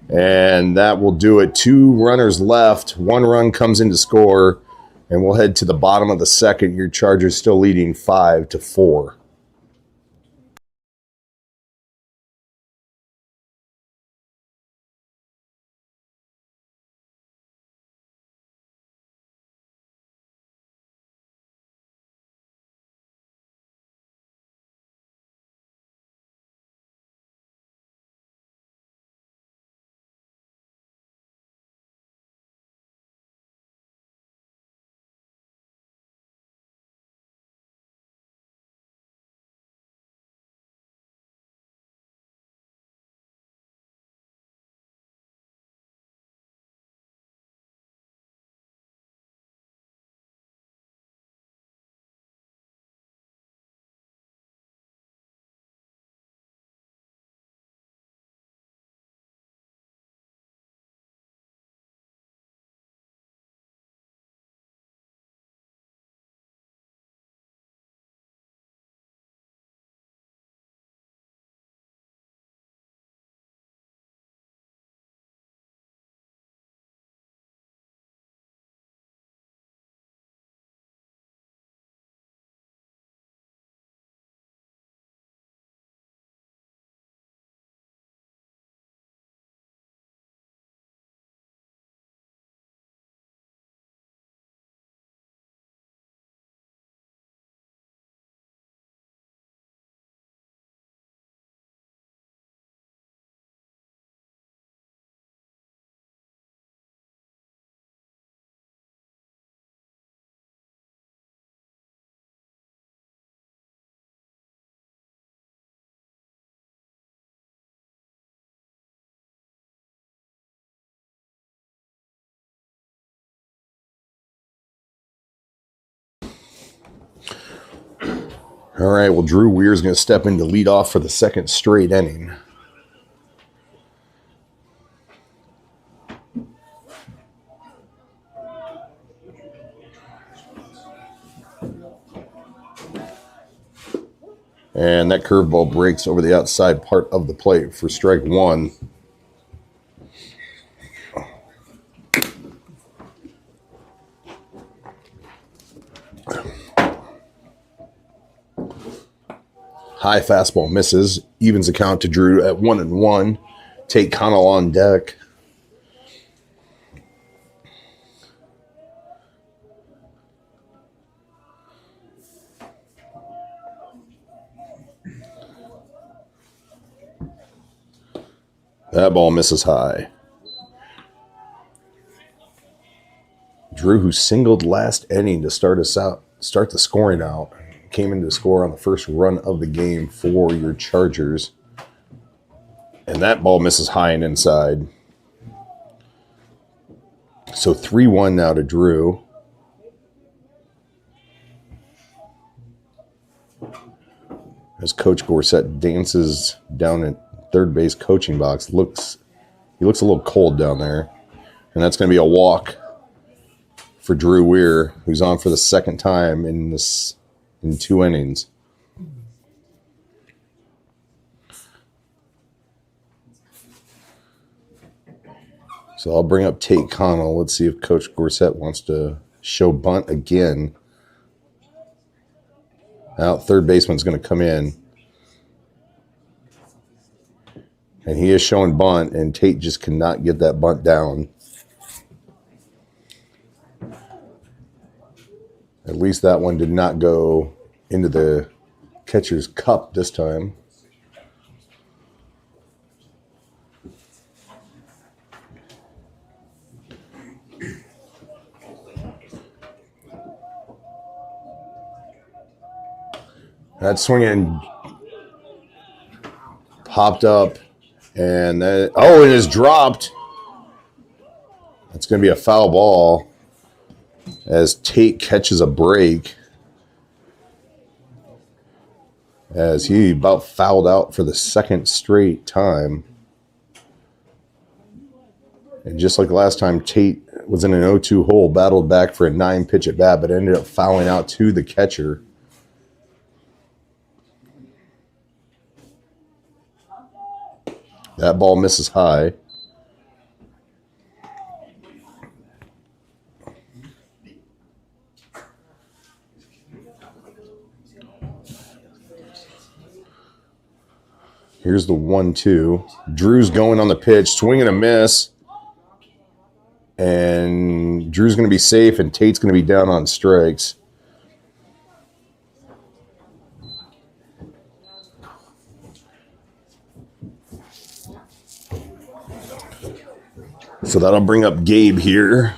And that will do it. 2 runners left. 1 run comes in to score. And we'll head to the bottom of the second. Your Chargers still leading 5-4. All right, well, Drew Weir's going to step in to lead off for the second straight inning. And that curveball breaks over the outside part of the plate for strike 1. High fastball misses. Evens the count to Drew at 1-1. Tate Connell on deck. That ball misses high. Drew, who singled last inning to start the scoring out, came in to score on the first run of the game for your Chargers. And that ball misses high and inside. So 3-1 now to Drew. As Coach Gorsett dances down at third base coaching box, he looks a little cold down there. And that's going to be a walk for Drew Weir, who's on for the second time in 2 innings. So I'll bring up Tate Connell. Let's see if Coach Gorsett wants to show bunt again. Now third baseman's going to come in. And he is showing bunt, and Tate just cannot get that bunt down. At least that one did not go into the catcher's cup this time. That swinging popped up, and then, it is dropped. That's going to be a foul ball as Tate catches a break as he about fouled out for the second straight time. And just like last time, Tate was in an 0-2 hole, battled back for a 9-pitch at bat, but ended up fouling out to the catcher. That ball misses high. Here's the 1-2. Drew's going on the pitch, swing and a miss. And Drew's going to be safe, and Tate's going to be down on strikes. So that'll bring up Gabe here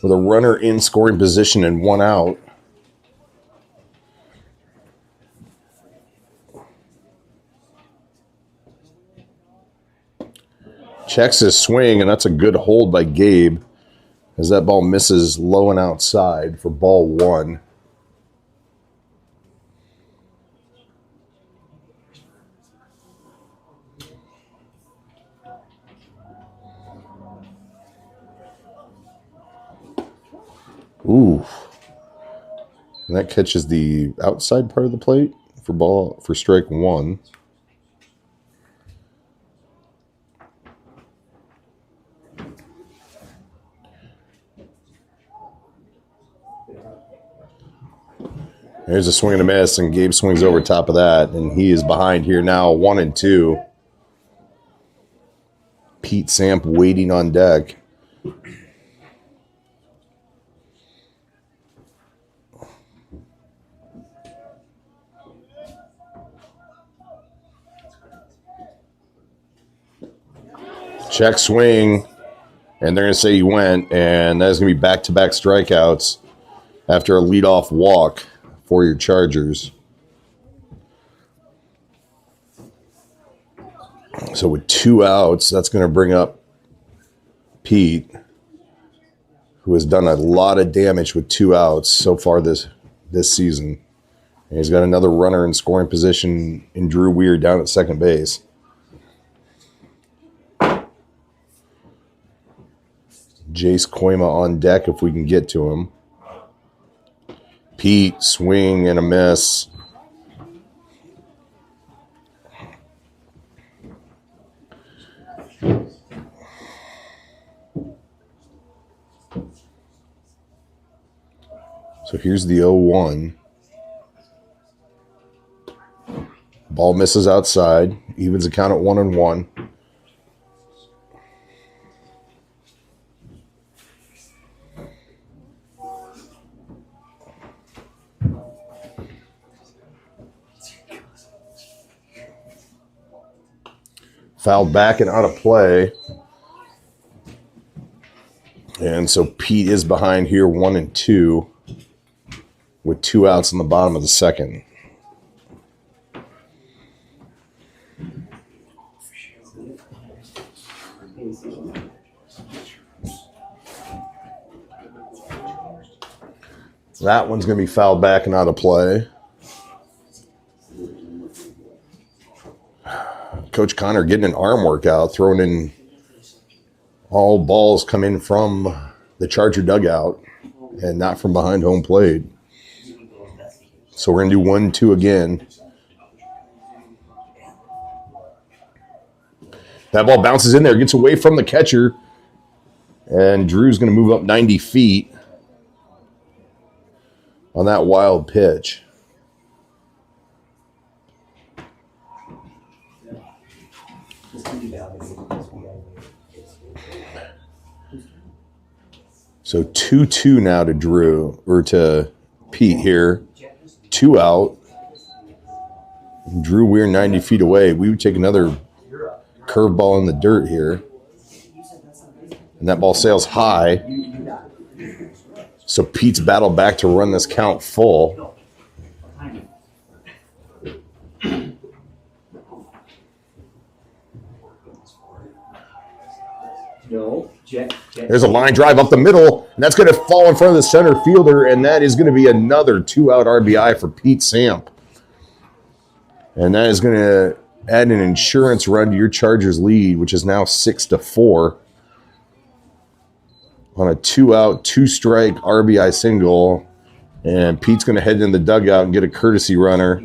with a runner in scoring position and 1 out. Checks his swing, and that's a good hold by Gabe as that ball misses low and outside for ball 1. Ooh. And that catches the outside part of the plate for strike 1. There's a swing and a miss, and Gabe swings over top of that, and he is behind here now, 1-2. Pete Samp waiting on deck. Check swing, and they're going to say he went, and that's going to be back-to-back strikeouts after a leadoff walk for your Chargers. So with 2 outs, that's going to bring up Pete, who has done a lot of damage with 2 outs so far this season. And he's got another runner in scoring position in Drew Weir down at second base. Jace Koima on deck if we can get to him. Pete, swing and a miss. So here's the 0-1. Ball misses outside. Evens the count at 1-1. Fouled back and out of play. And so Pete is behind here 1-2 with 2 outs in the bottom of the second. That one's going to be fouled back and out of play. Coach Connor getting an arm workout, throwing in all balls come in from the Charger dugout and not from behind home plate. So we're going to do 1-2 again. That ball bounces in there, gets away from the catcher, and Drew's going to move up 90 feet on that wild pitch. So 2-2 now to Drew, or to Pete here. 2 out. Drew Weir 90 feet away. We would take another curveball in the dirt here. And that ball sails high. So Pete's battled back to run this count full. There's a line drive up the middle, and that's going to fall in front of the center fielder, and that is going to be another 2-out RBI for Pete Samp. And that is going to add an insurance run to your Chargers lead, which is now 6-4 on a 2-out, 2-strike RBI single. And Pete's going to head in the dugout and get a courtesy runner.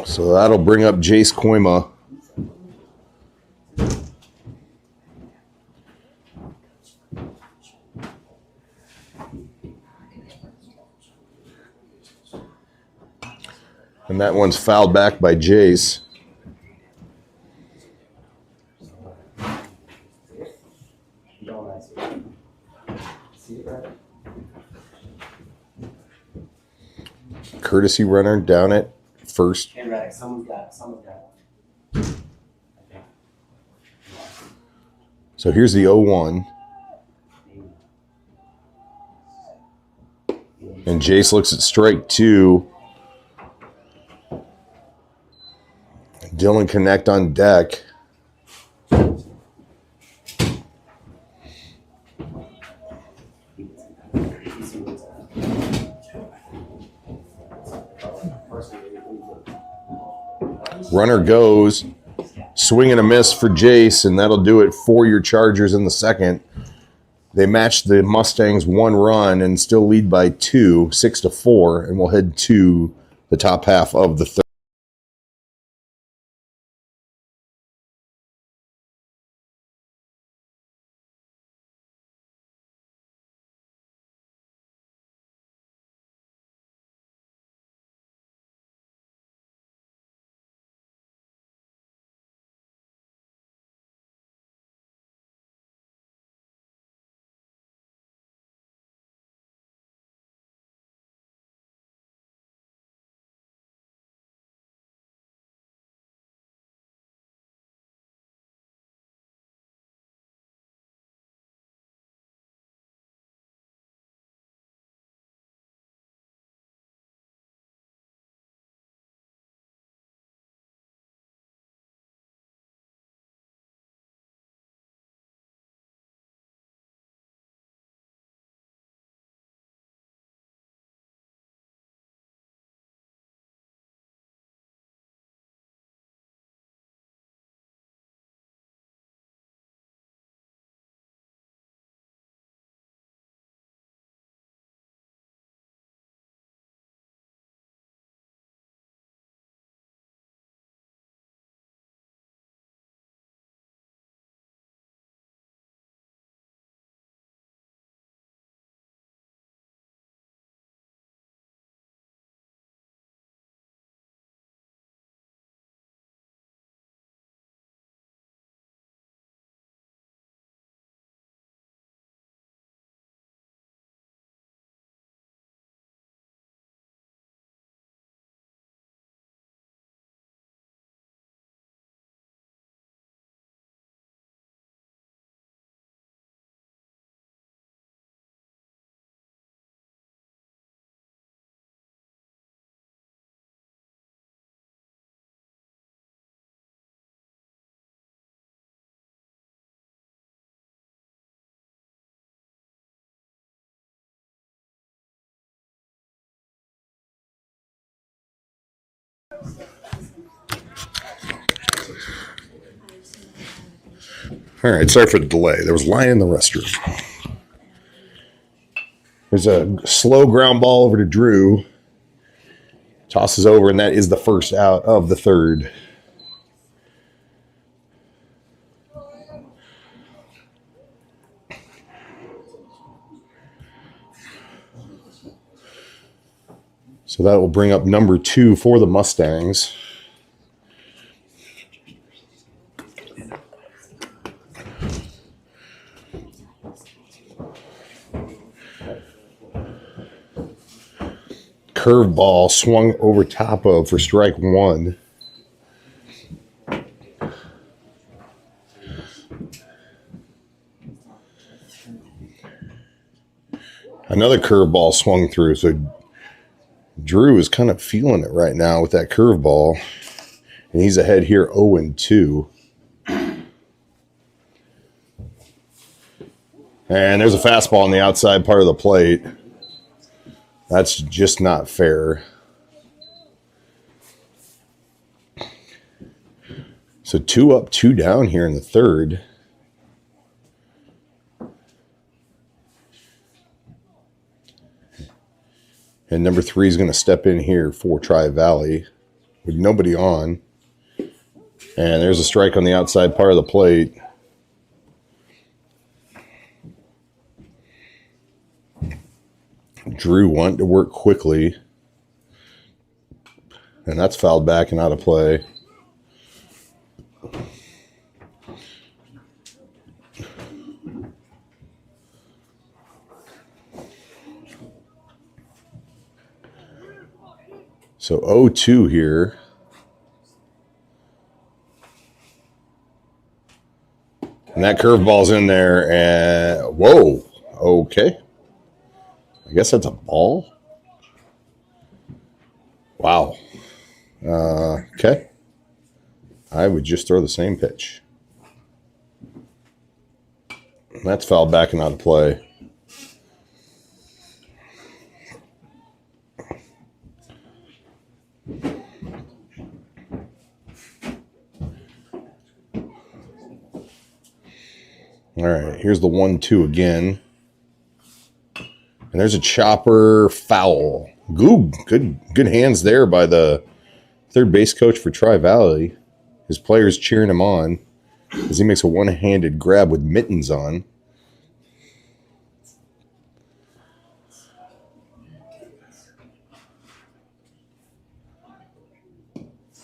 So that'll bring up Jace Koima. And that one's fouled back by Jace. Courtesy runner down at first. So here's the 0-1. And Jace looks at strike 2. Dylan Connect on deck. Runner goes. Swing and a miss for Jace, and that'll do it for your Chargers in the second. They match the Mustangs 1 run and still lead by 2, 6-4, and we'll head to the top half of the third. All right, sorry for the delay. There was line in the restroom. There's a slow ground ball over to Drew. Tosses over, and that is the first out of the third. So that will bring up number 2 for the Mustangs. curveball swung over top of for strike one. Another curveball swung through, so Drew is kind of feeling it right now with that curveball, and he's ahead here 0-2. And there's a fastball on the outside part of the plate. That's just not fair. So 2 up, 2 down here in the third. And number 3 is going to step in here for Tri-Valley with nobody on. And there's a strike on the outside part of the plate. Drew wanting to work quickly. And that's fouled back and out of play. So 0-2 here. And that curveball's in there. And whoa. Okay. I guess that's a ball. Wow. Okay. I would just throw the same pitch. That's fouled back and out of play. All right, here's the 1-2 again. And there's a chopper foul. Good hands there by the third base coach for Tri-Valley. His players cheering him on as he makes a one-handed grab with mittens on.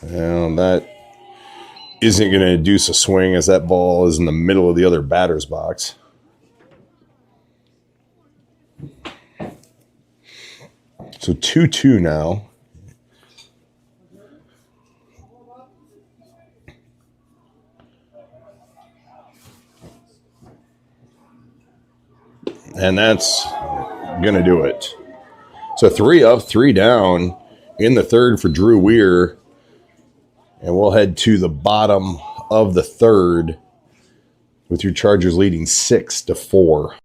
And that isn't going to induce a swing as that ball is in the middle of the other batter's box. So 2-2 now. And that's going to do it. So 3 up, 3 down in the third for Drew Weir. And we'll head to the bottom of the third with your Chargers leading 6-4.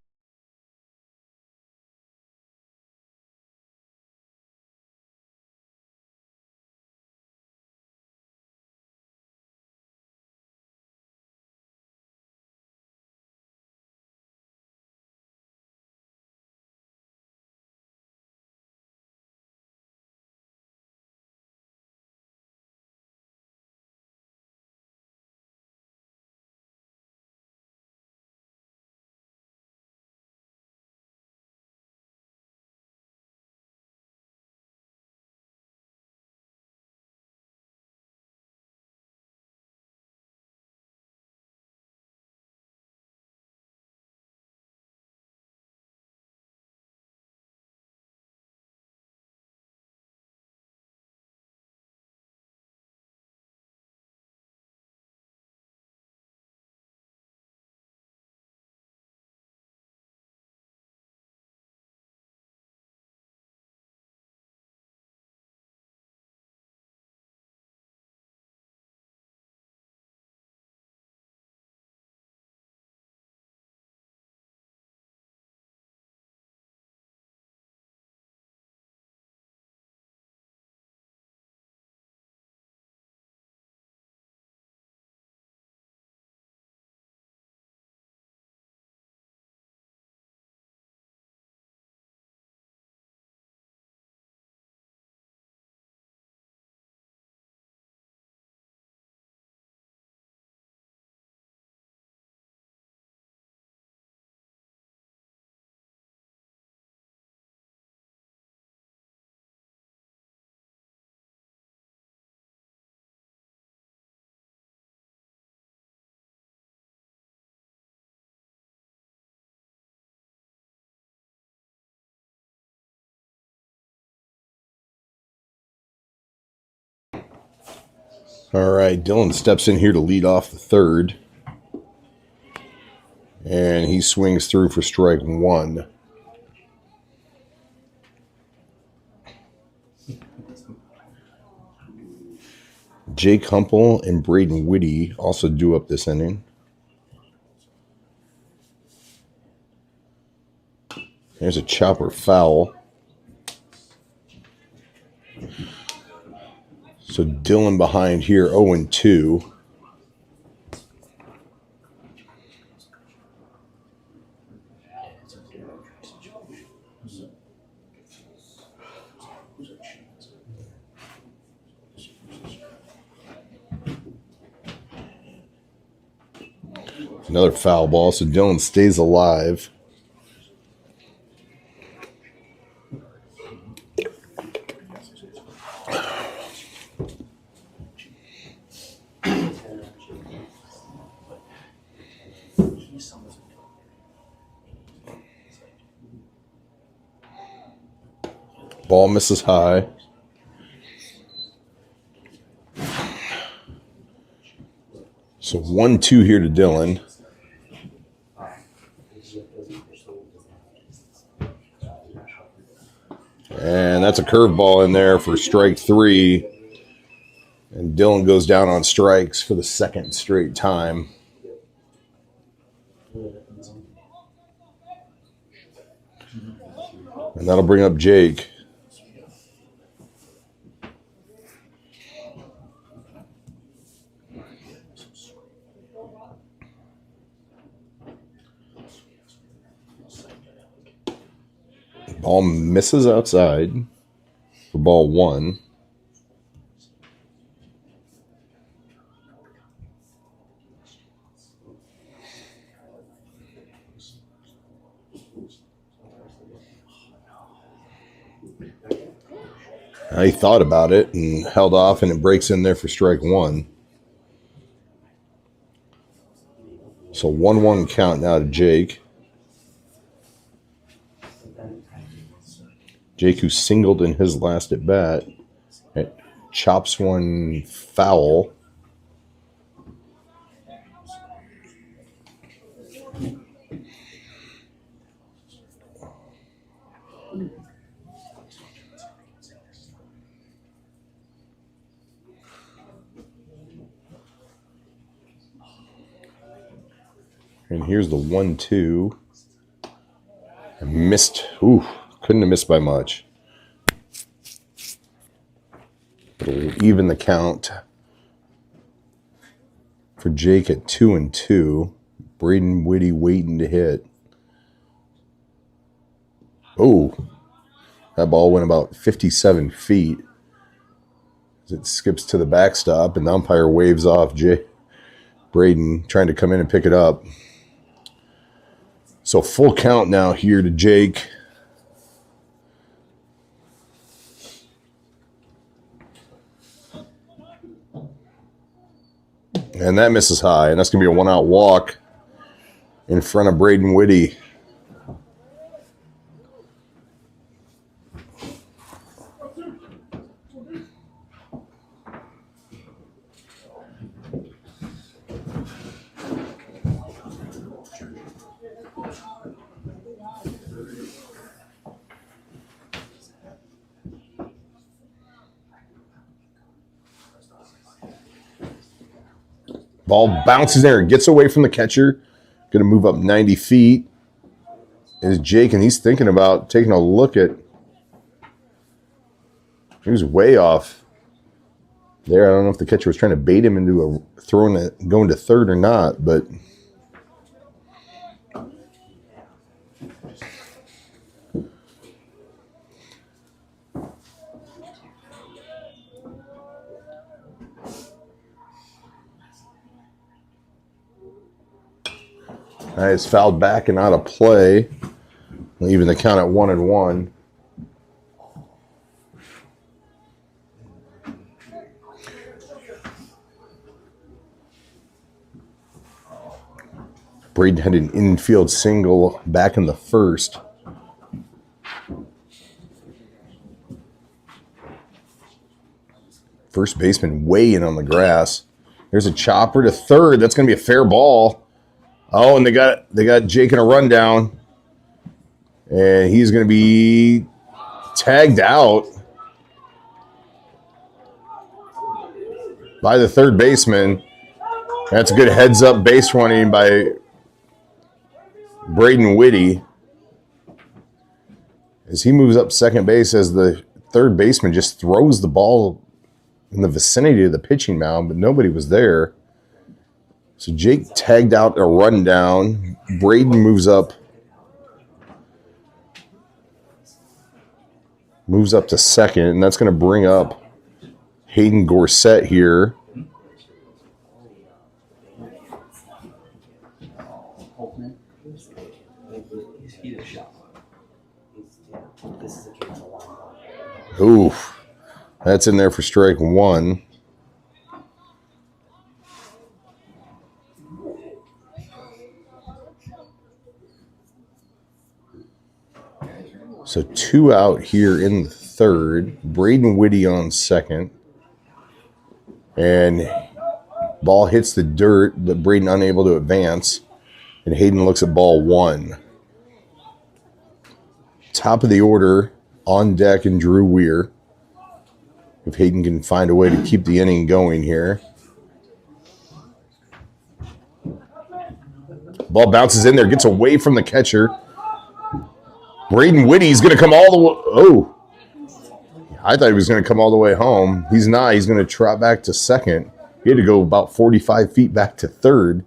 All right, Dylan steps in here to lead off the third. And he swings through for strike one. Jake Humple and Braden Whitty also due up this inning. There's a chopper foul. So Dylan behind here, 0-2. Another foul ball, so Dylan stays alive. Ball misses high. So 1-2 here to Dylan. And that's a curveball in there for strike three. And Dylan goes down on strikes for the second straight time. And that'll bring up Jake. Ball misses outside for ball one. He thought about it and held off, and it breaks in there for strike one. So 1-1 count now to Jake. Jake, who singled in his last at bat, chops one foul. And here's the 1-2. Missed. Ooh, couldn't have missed by much. It'll even the count for Jake at 2-2. Braden Whitty waiting to hit. Oh, that ball went about 57 feet. It skips to the backstop, and the umpire waves off Braden trying to come in and pick it up. So full count now here to Jake. And that misses high, and that's going to be a one-out walk in front of Braden Whitty. Ball bounces there and gets away from the catcher. Going to move up 90 feet. Is Jake, and he's thinking about taking a look at. He was way off there. I don't know if the catcher was trying to bait him into going to third or not, but. It's fouled back and out of play, leaving the count at 1-1. Braden had an infield single back in the first. First baseman way in on the grass. There's a chopper to third. That's going to be a fair ball. Oh, and they got Jake in a rundown. And he's going to be tagged out by the third baseman. That's a good heads-up base running by Braden Whitty as he moves up second base as the third baseman just throws the ball in the vicinity of the pitching mound, but nobody was there. So Jake tagged out a rundown. Braden moves up to second, and that's going to bring up Hayden Gorsett here. Oof. That's in there for strike one. So 2 out here in the third. Braden Whitty on second. And ball hits the dirt, but Braden unable to advance. And Hayden looks at ball 1. Top of the order on deck and Drew Weir. If Hayden can find a way to keep the inning going here. Ball bounces in there, gets away from the catcher. Braden Whitty's going to come all the way. Oh, I thought he was going to come all the way home. He's not. He's going to trot back to second. He had to go about 45 feet back to third,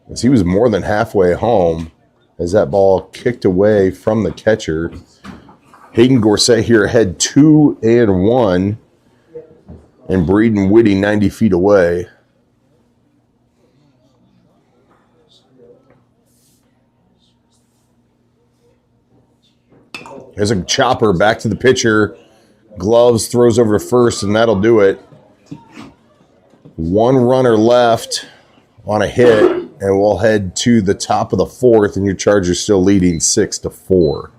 as he was more than halfway home as that ball kicked away from the catcher. Hayden Gorsett here ahead 2-1, and Braden Whitty 90 feet away. There's a chopper back to the pitcher. Gloves, throws over to first, and that'll do it. 1 runner left on a hit, and we'll head to the top of the fourth, and your Chargers still leading 6-4.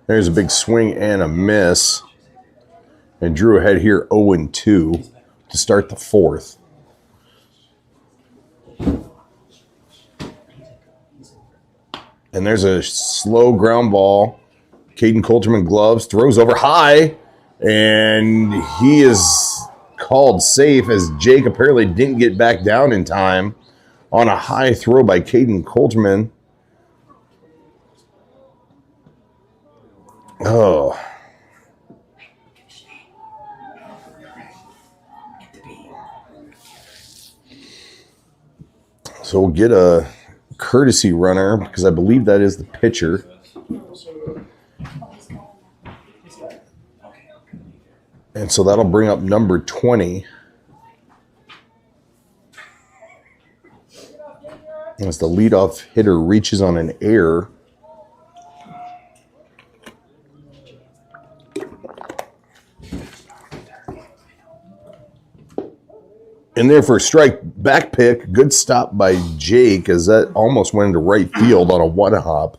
There's a big swing and a miss. And Drew ahead here 0-2 to start the fourth. And there's a slow ground ball. Caden Coulterman gloves, throws over high, and he is called safe as Jake apparently didn't get back down in time on a high throw by Caden Coulterman. Oh. So we'll get a courtesy runner because I believe that is the pitcher. And so that'll bring up number 20. As the leadoff hitter reaches on an error. In there for a strike, back pick. Good stop by Jake as that almost went into right field on a one hop.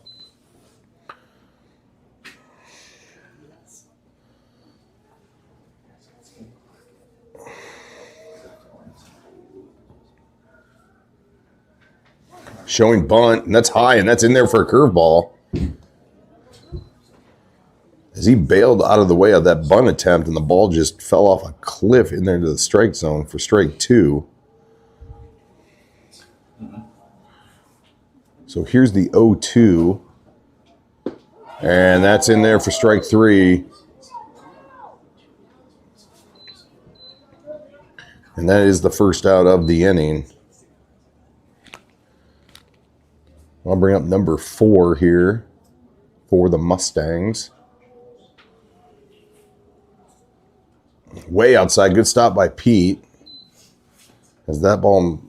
Showing bunt, and that's high, and that's in there for a curveball. As he bailed out of the way of that bunt attempt, and the ball just fell off a cliff in there to the strike zone for strike 2. So here's the 0-2. And that's in there for strike 3. And that is the first out of the inning. I'll bring up number 4 here for the Mustangs. Way outside. Good stop by Pete. As that ball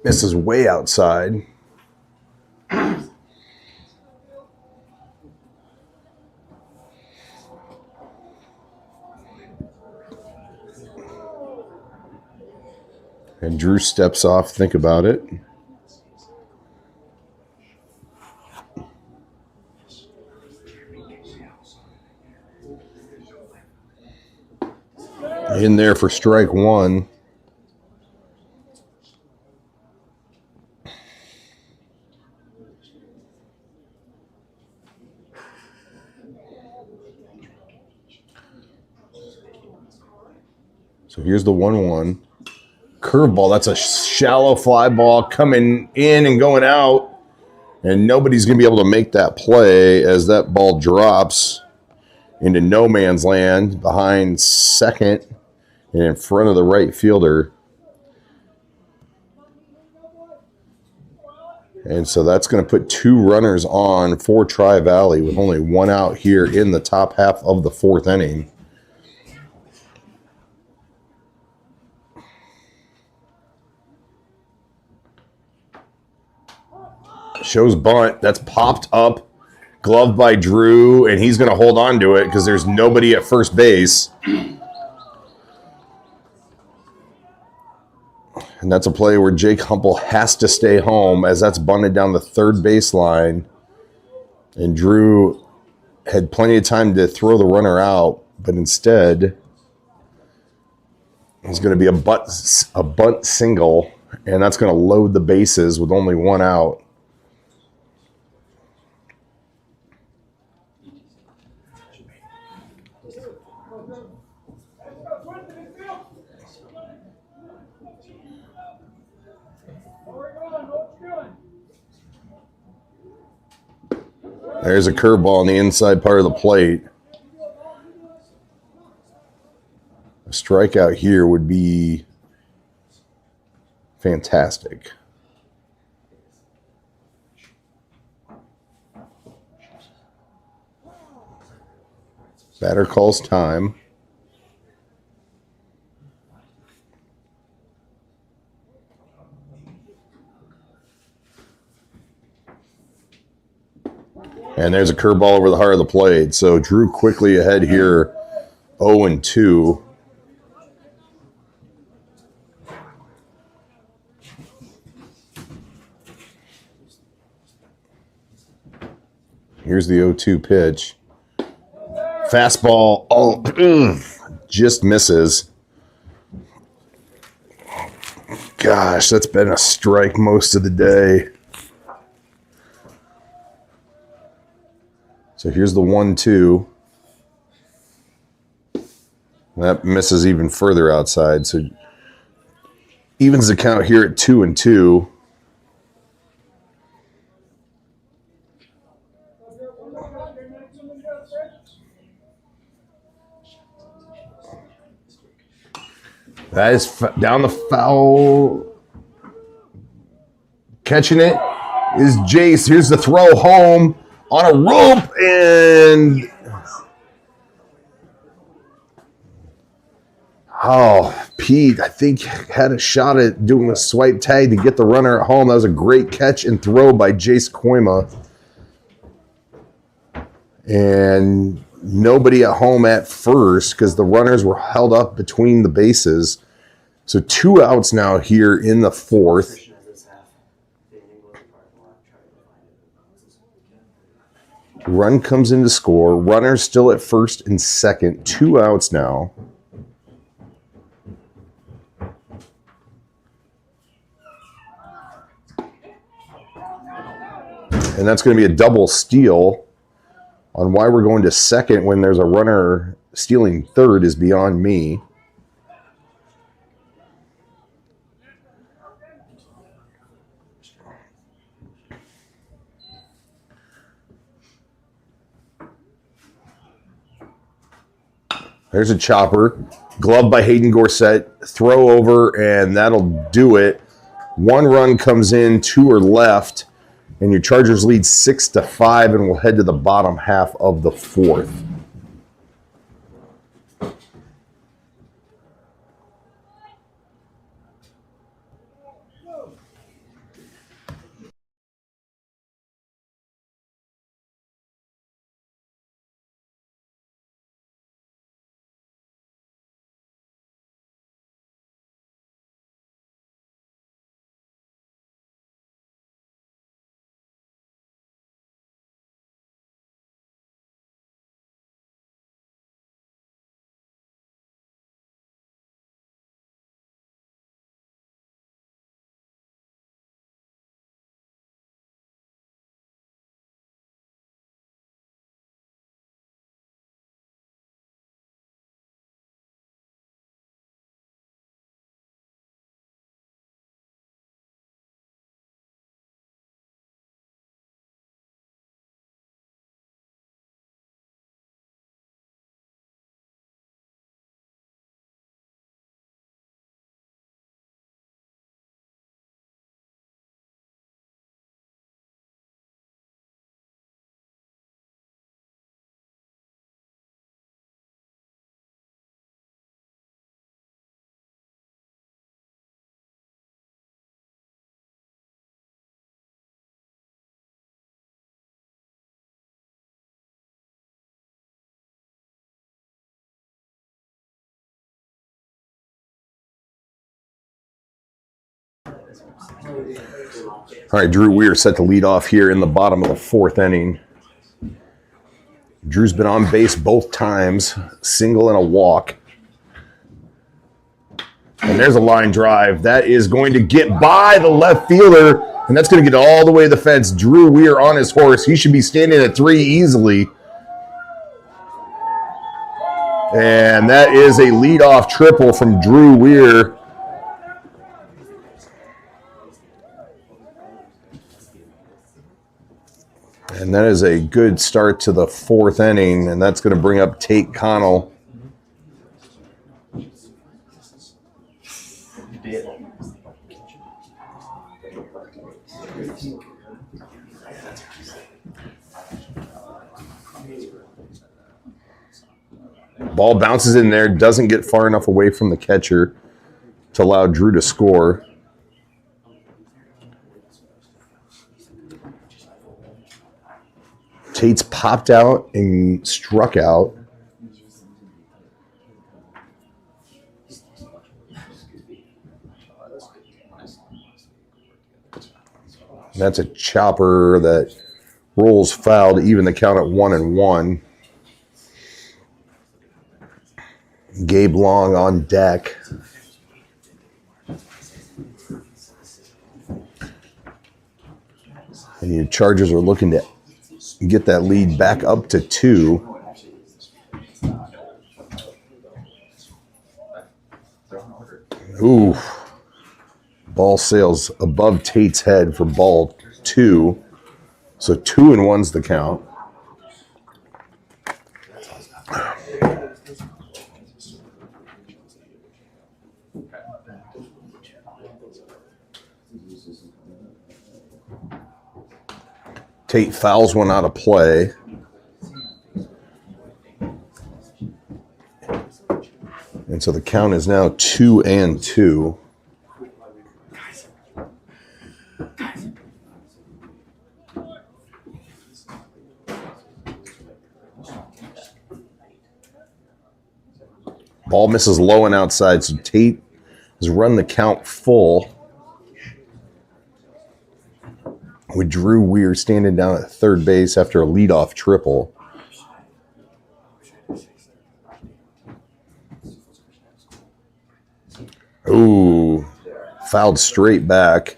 misses way outside. And Drew steps off. Think about it. In there for strike 1. So here's the 1-1. Curveball. That's a shallow fly ball coming in and going out. And nobody's going to be able to make that play as that ball drops into no man's land behind second. And in front of the right fielder. And so that's going to put 2 runners on for Tri-Valley with only 1 out here in the top half of the 4th inning. Shows bunt. That's popped up. Gloved by Drew. And he's going to hold on to it because there's nobody at first base. And that's a play where Jake Humple has to stay home as that's bunted down the third baseline. And Drew had plenty of time to throw the runner out, but instead it's going to be a bunt single, and that's going to load the bases with only 1 out. There's a curveball on the inside part of the plate. A strikeout here would be fantastic. Batter calls time. And there's a curveball over the heart of the plate. So Drew quickly ahead here, 0-2. Here's the 0-2 pitch. Fastball, just misses. Gosh, that's been a strike most of the day. So here's the 1-2. That misses even further outside. So evens the count here at 2-2. That is down the foul. Catching it is Jace. Here's the throw home on a rope, and Oh, Pete, I think, had a shot at doing a swipe tag to get the runner at home. That was a great catch and throw by Jace Koima. And nobody at home at first because the runners were held up between the bases. So 2 outs now here in the 4th. Run comes in to score. Runners still at first and second. 2 outs now. And that's going to be a double steal. On why we're going to second when there's a runner stealing third is beyond me. There's a chopper. Glove by Hayden Gorsett. Throw over, and that'll do it. 1 run comes in, 2 are left. And your Chargers lead 6-5, and we'll head to the bottom half of the 4th. All right, Drew Weir set to lead off here in the bottom of the 4th inning. Drew's been on base both times, single and a walk. And there's a line drive. That is going to get by the left fielder, and that's going to get all the way to the fence. Drew Weir on his horse. He should be standing at 3 easily. And that is a leadoff triple from Drew Weir. And that is a good start to the 4th inning, and that's going to bring up Tate Connell. Ball bounces in there, doesn't get far enough away from the catcher to allow Drew to score. Tate's popped out and struck out. That's a chopper that rolls foul to even the count at 1-1. Gabe Long on deck. And your Chargers are looking to get that lead back up to 2. Ooh. Ball sails above Tate's head for ball 2. So 2-1's the count. Tate fouls one out of play. And so the count is now 2-2. Ball misses low and outside, so Tate has run the count full. With Drew Weir standing down at third base after a leadoff triple. Ooh, fouled straight back.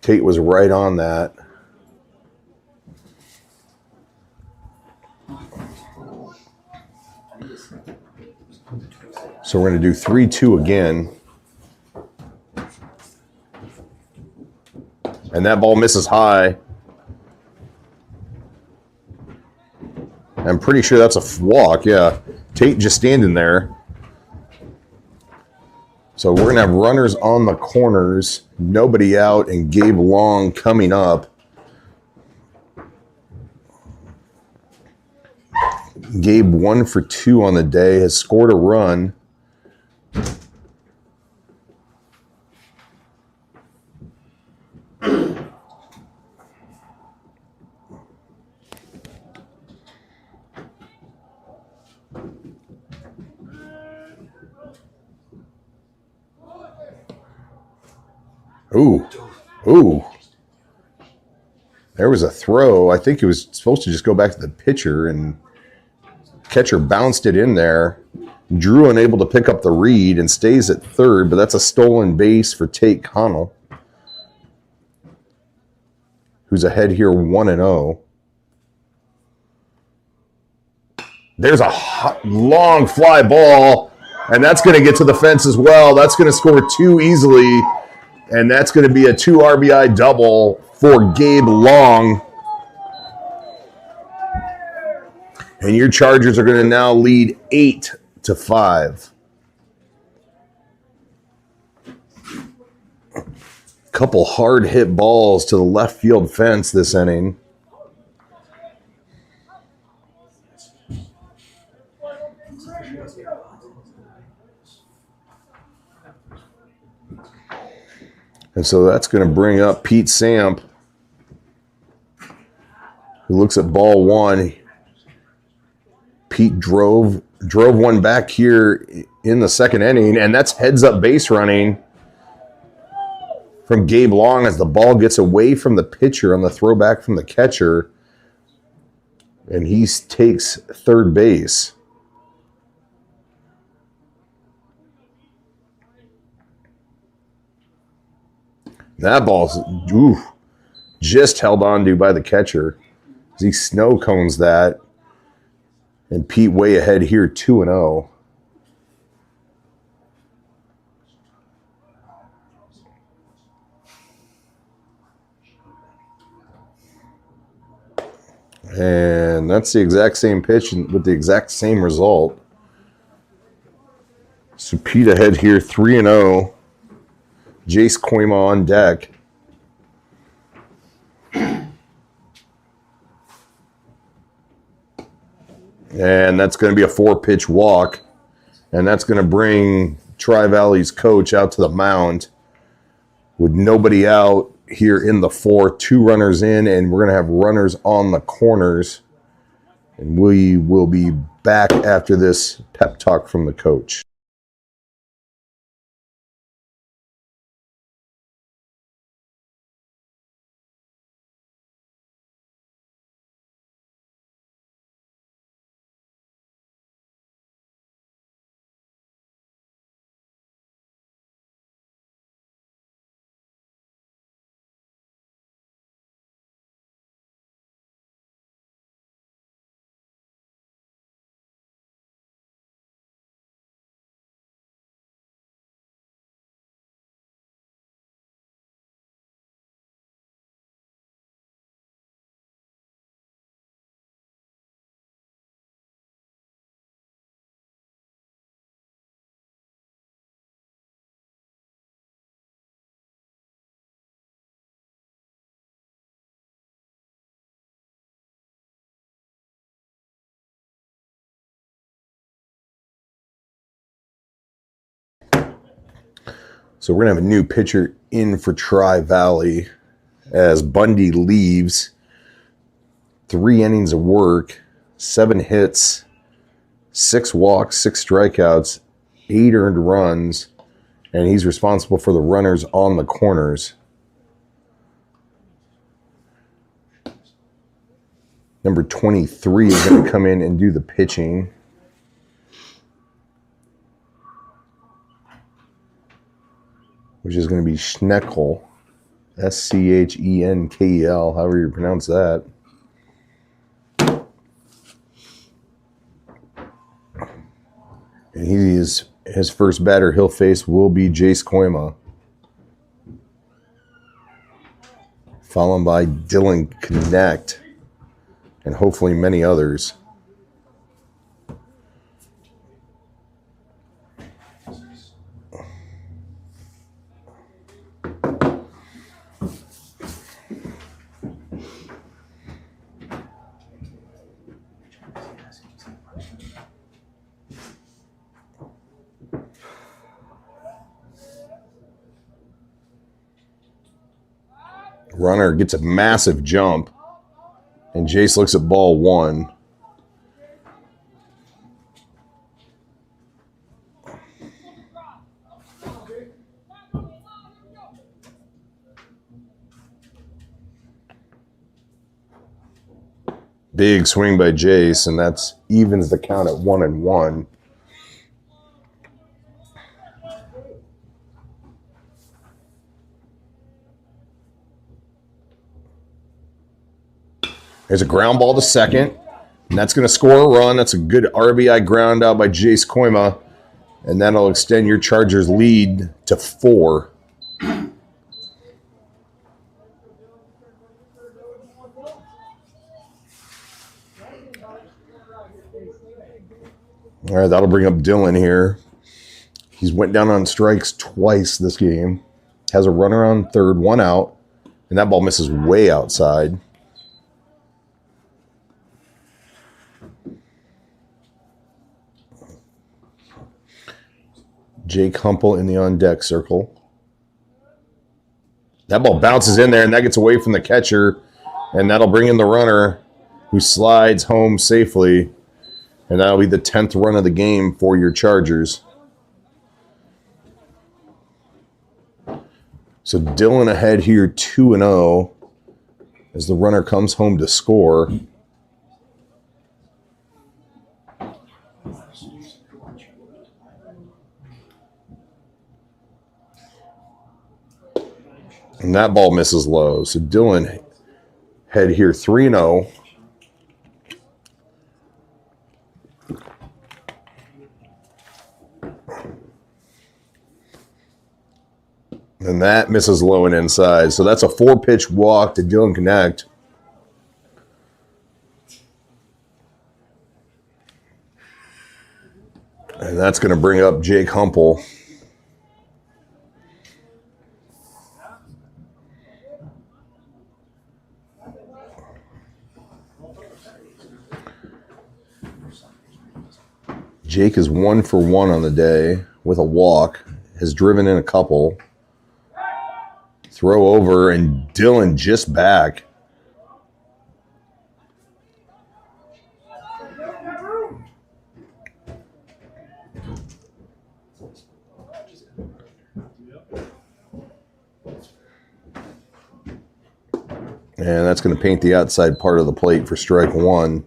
Tate was right on that. So we're going to do 3-2 again. And that ball misses high. I'm pretty sure that's a walk, yeah. Tate just standing there. So we're going to have runners on the corners, nobody out, and Gabe Long coming up. Gabe 1 for 2 on the day, has scored a run. Ooh. There was a throw. I think it was supposed to just go back to the pitcher, and catcher bounced it in there. Drew unable to pick up the read and stays at third, but that's a stolen base for Tate Connell, who's ahead here 1-0. There's a long fly ball, and that's going to get to the fence as well. That's going to score 2 easily, and that's going to be a 2 RBI double for Gabe Long. And your Chargers are going to now lead 8-5. Couple hard hit balls to the left field fence this inning. And so that's going to bring up Pete Samp, who looks at ball 1. Pete drove one back here in the second inning, and that's heads-up base running from Gabe Long as the ball gets away from the pitcher on the throwback from the catcher, and he takes third base. That ball's just held on to by the catcher as he snow cones that. And Pete way ahead here, 2-0. And that's the exact same pitch with the exact same result. So Pete ahead here, 3-0. Jace Koima on deck. And that's going to be a 4-pitch walk. And that's going to bring Tri-Valley's coach out to the mound with nobody out here in the 4th. 2 runners in, and we're going to have runners on the corners. And we will be back after this pep talk from the coach. So we're going to have a new pitcher in for Tri-Valley as Bundy leaves. 3 innings of work, 7 hits, 6 walks, 6 strikeouts, 8 earned runs, and he's responsible for the runners on the corners. Number 23 is going to come in and do the pitching. Which is going to be Schneckel. Schenkel, however you pronounce that. And his first batter he'll face will be Jace Koima. Followed by Dylan Connect. And hopefully many others. Runner gets a massive jump, and Jace looks at ball 1. Big swing by Jace, and that's evens the count at 1-1. There's a ground ball to second, and that's going to score a run. That's a good RBI ground out by Jace Koima, and that'll extend your Chargers' lead to 4. All right, that'll bring up Dylan here. He's went down on strikes twice this game. Has a runner on third, 1 out, and that ball misses way outside. Jake Humple in the on-deck circle. That ball bounces in there, and that gets away from the catcher, and that'll bring in the runner who slides home safely, and that'll be the 10th run of the game for your Chargers. So Dylan ahead here 2-0 as the runner comes home to score. And that ball misses low. So Dylan head here 3-0. And that misses low and inside. So that's a 4-pitch walk to Dylan Connect. And that's going to bring up Jake Humple. Jake is 1 for 1 on the day with a walk. Has driven in a couple. Throw over, and Dylan just back. And that's going to paint the outside part of the plate for strike 1.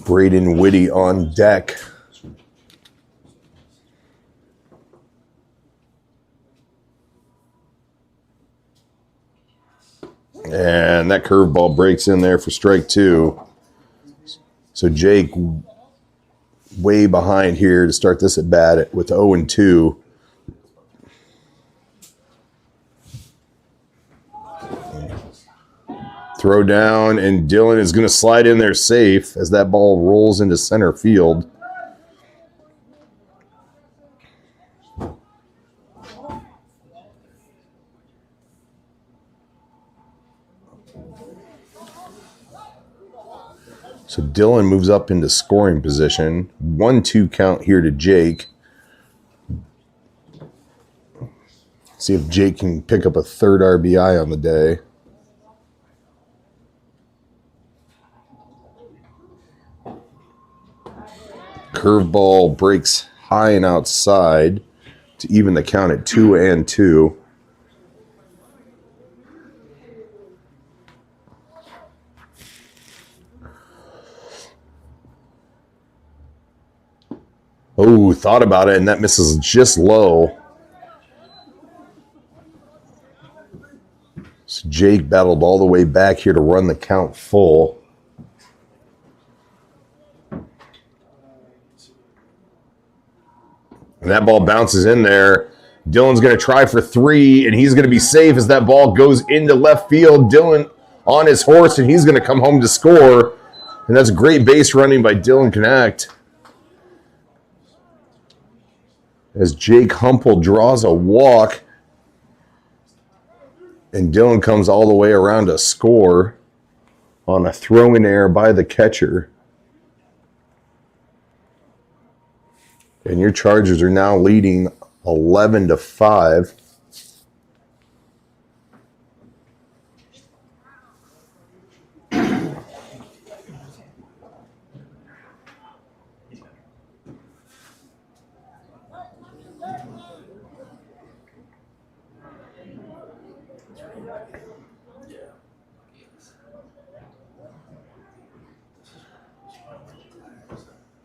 Braden Whitty on deck. And that curveball breaks in there for strike 2. So Jake way behind here to start this at bat with 0-2. Throw down, and Dylan is going to slide in there safe as that ball rolls into center field. So So Dylan moves up into scoring position. 1-2 count here to Jake. See if Jake can pick up a third RBI on the day. Curveball breaks high and outside to even the count at 2-2. Oh, thought about it, and that misses just low. So Jake battled all the way back here to run the count full. And that ball bounces in there. Dylan's going to try for 3, and he's going to be safe as that ball goes into left field. Dylan on his horse, and he's going to come home to score. And that's great base running by Dylan Connect. As Jake Humple draws a walk, and Dylan comes all the way around to score on a throw-in error by the catcher. And your Chargers are now leading 11-5.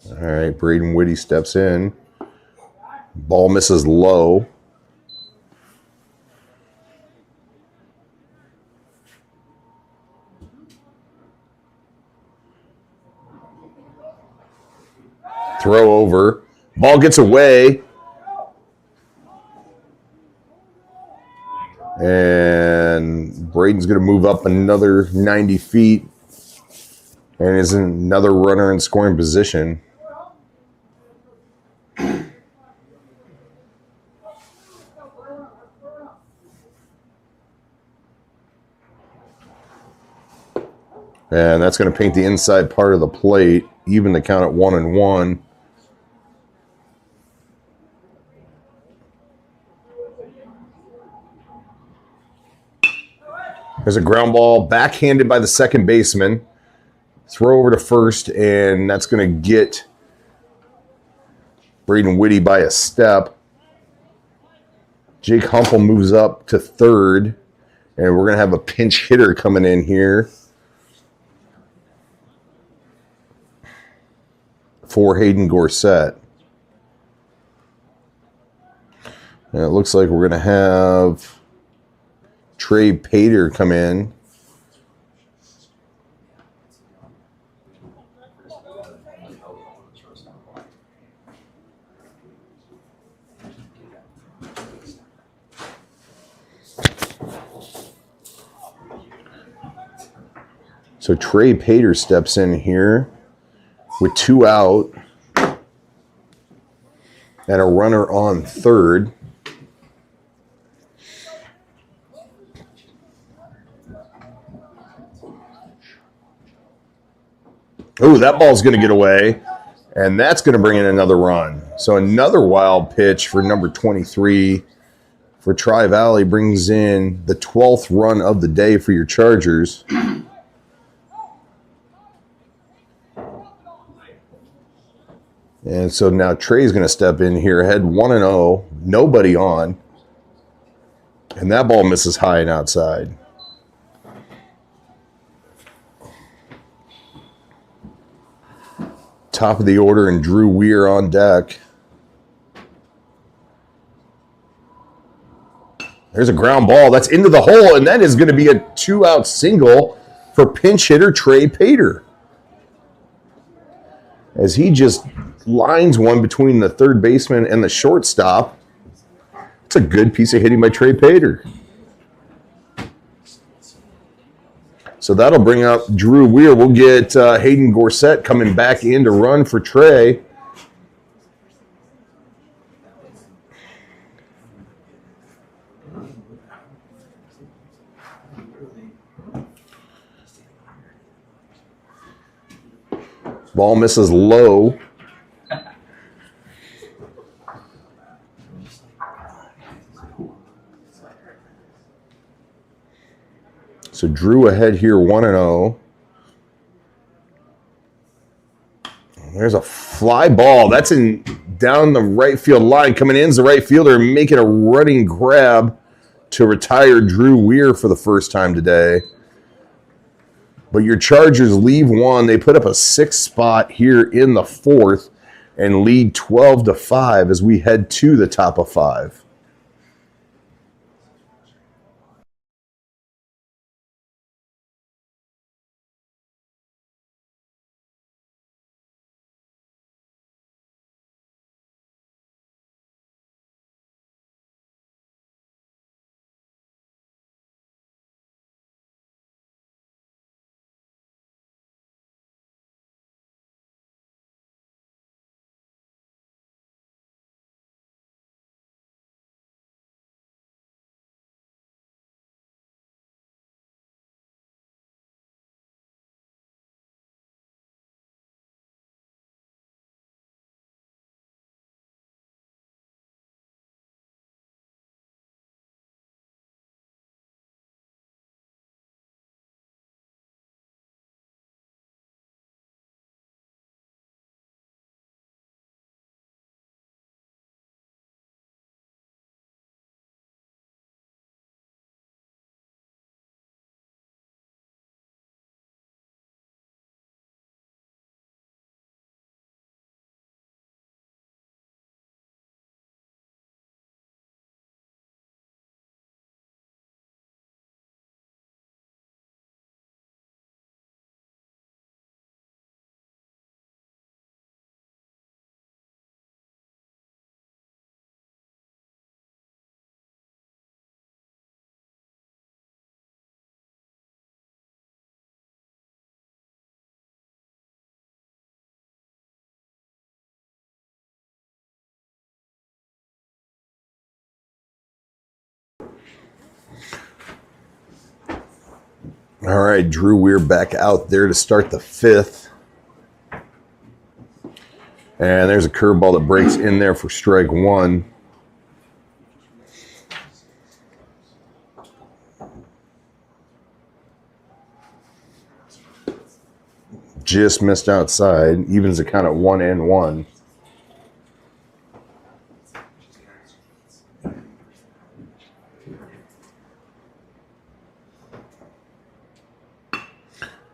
All right, Braden Whitty steps in. Ball misses low. Throw over. Ball gets away. And Braden's going to move up another 90 feet. And is another runner in scoring position. And that's going to paint the inside part of the plate, even the count at 1-1. There's a ground ball backhanded by the second baseman. Throw over to first, and that's going to get Braden Whitty by a step. Jake Humple moves up to third, and we're going to have a pinch hitter coming in here for Hayden Gorsett. And it looks like we're going to have Trey Pater come in. So Trey Pater steps in here with 2 out and a runner on third. Oh, that ball's going to get away, and that's going to bring in another run. So another wild pitch for number 23 for Tri-Valley brings in the 12th run of the day for your Chargers. And so now Trey's going to step in here, ahead 1-0, nobody on. And that ball misses high and outside. Top of the order, and Drew Weir on deck. There's a ground ball. That's into the hole, and that is going to be a 2-out single for pinch hitter Trey Pater. As he just lines one between the third baseman and the shortstop. It's a good piece of hitting by Trey Pater. So that'll bring up Drew Weir. We'll get Hayden Gorsett coming back in to run for Trey. Ball misses low. So Drew ahead here 1-0. There's a fly ball. That's in down the right field line. Coming in is the right fielder, making a running grab to retire Drew Weir for the first time today. But your Chargers leave one. They put up a 6th spot here in the 4th and lead 12-5 as we head to the top of 5. All right, Drew Weir back out there to start the 5th. And there's a curveball that breaks in there for strike 1. Just missed outside. Evens the count at 1-1.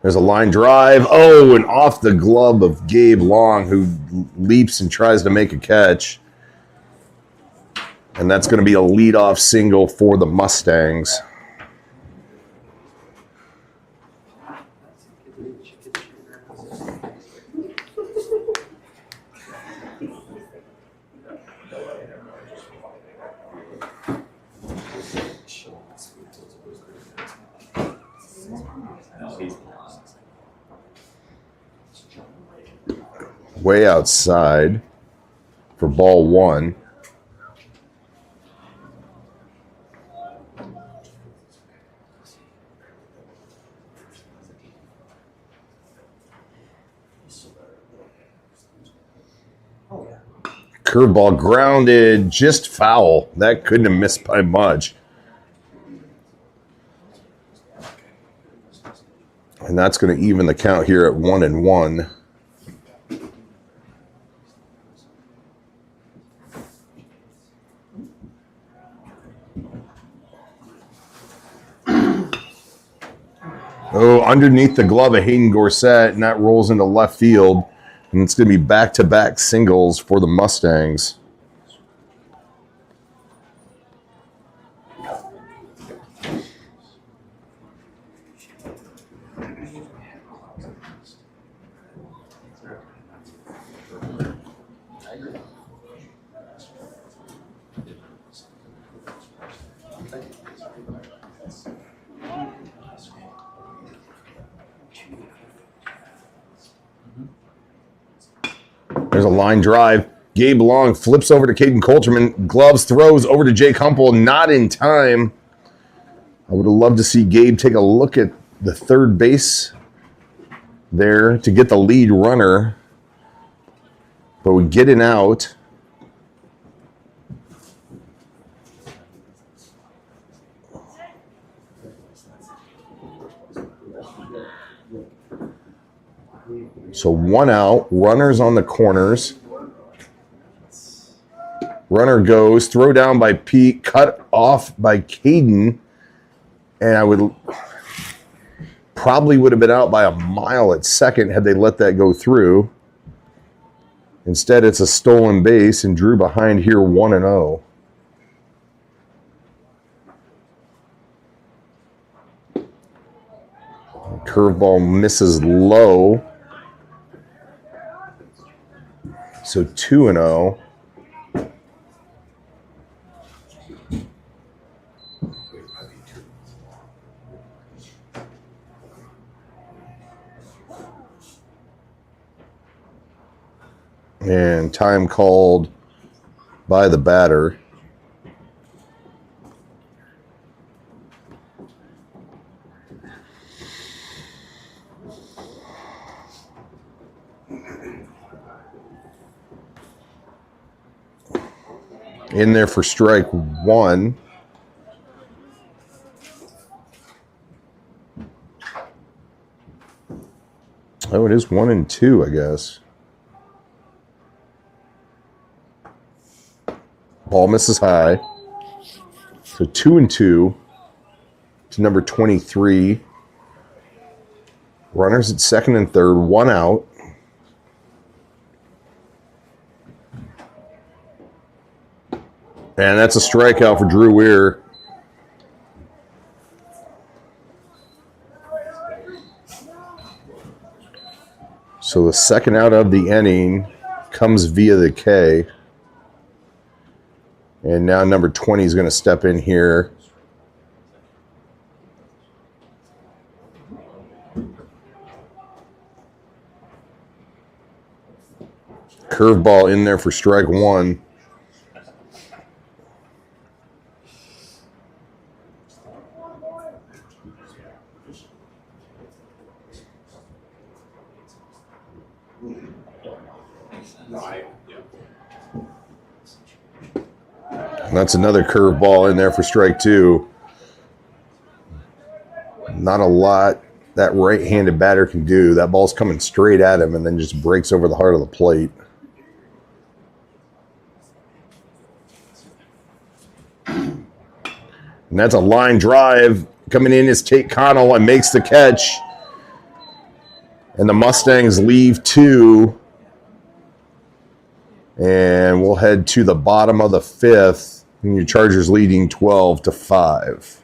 There's a line drive. Oh, and off the glove of Gabe Long, who leaps and tries to make a catch. And that's going to be a leadoff single for the Mustangs. Way outside for ball 1. Curveball grounded, just foul. That couldn't have missed by much. And that's going to even the count here at 1-1. Oh, underneath the glove of Hayden Gorsett, and that rolls into left field. And it's going to be back-to-back singles for the Mustangs. There's a line drive. Gabe Long flips over to Caden Coulterman. Gloves throws over to Jake Humple. Not in time. I would have loved to see Gabe take a look at the third base there to get the lead runner. But we get an out. So 1 out, runners on the corners. Runner goes, throw down by Pete, cut off by Caden. And I would probably would have been out by a mile at second had they let that go through. Instead, it's a stolen base, and Drew behind here 1-0. Curveball misses low. So 2-0. And time called by the batter. In there for strike 1. Oh, it is 1-2, I guess. Ball misses high. So 2-2 to number 23. Runners at second and third, 1 out. And that's a strikeout for Drew Weir. So the second out of the inning comes via the K. And now number 20 is going to step in here. Curveball in there for strike 1. And that's another curveball in there for strike 2. Not a lot that right-handed batter can do. That ball's coming straight at him and then just breaks over the heart of the plate. And that's a line drive. Coming in is Tate Connell and makes the catch. And the Mustangs leave 2. And we'll head to the bottom of the 5th. And your Chargers leading 12-5.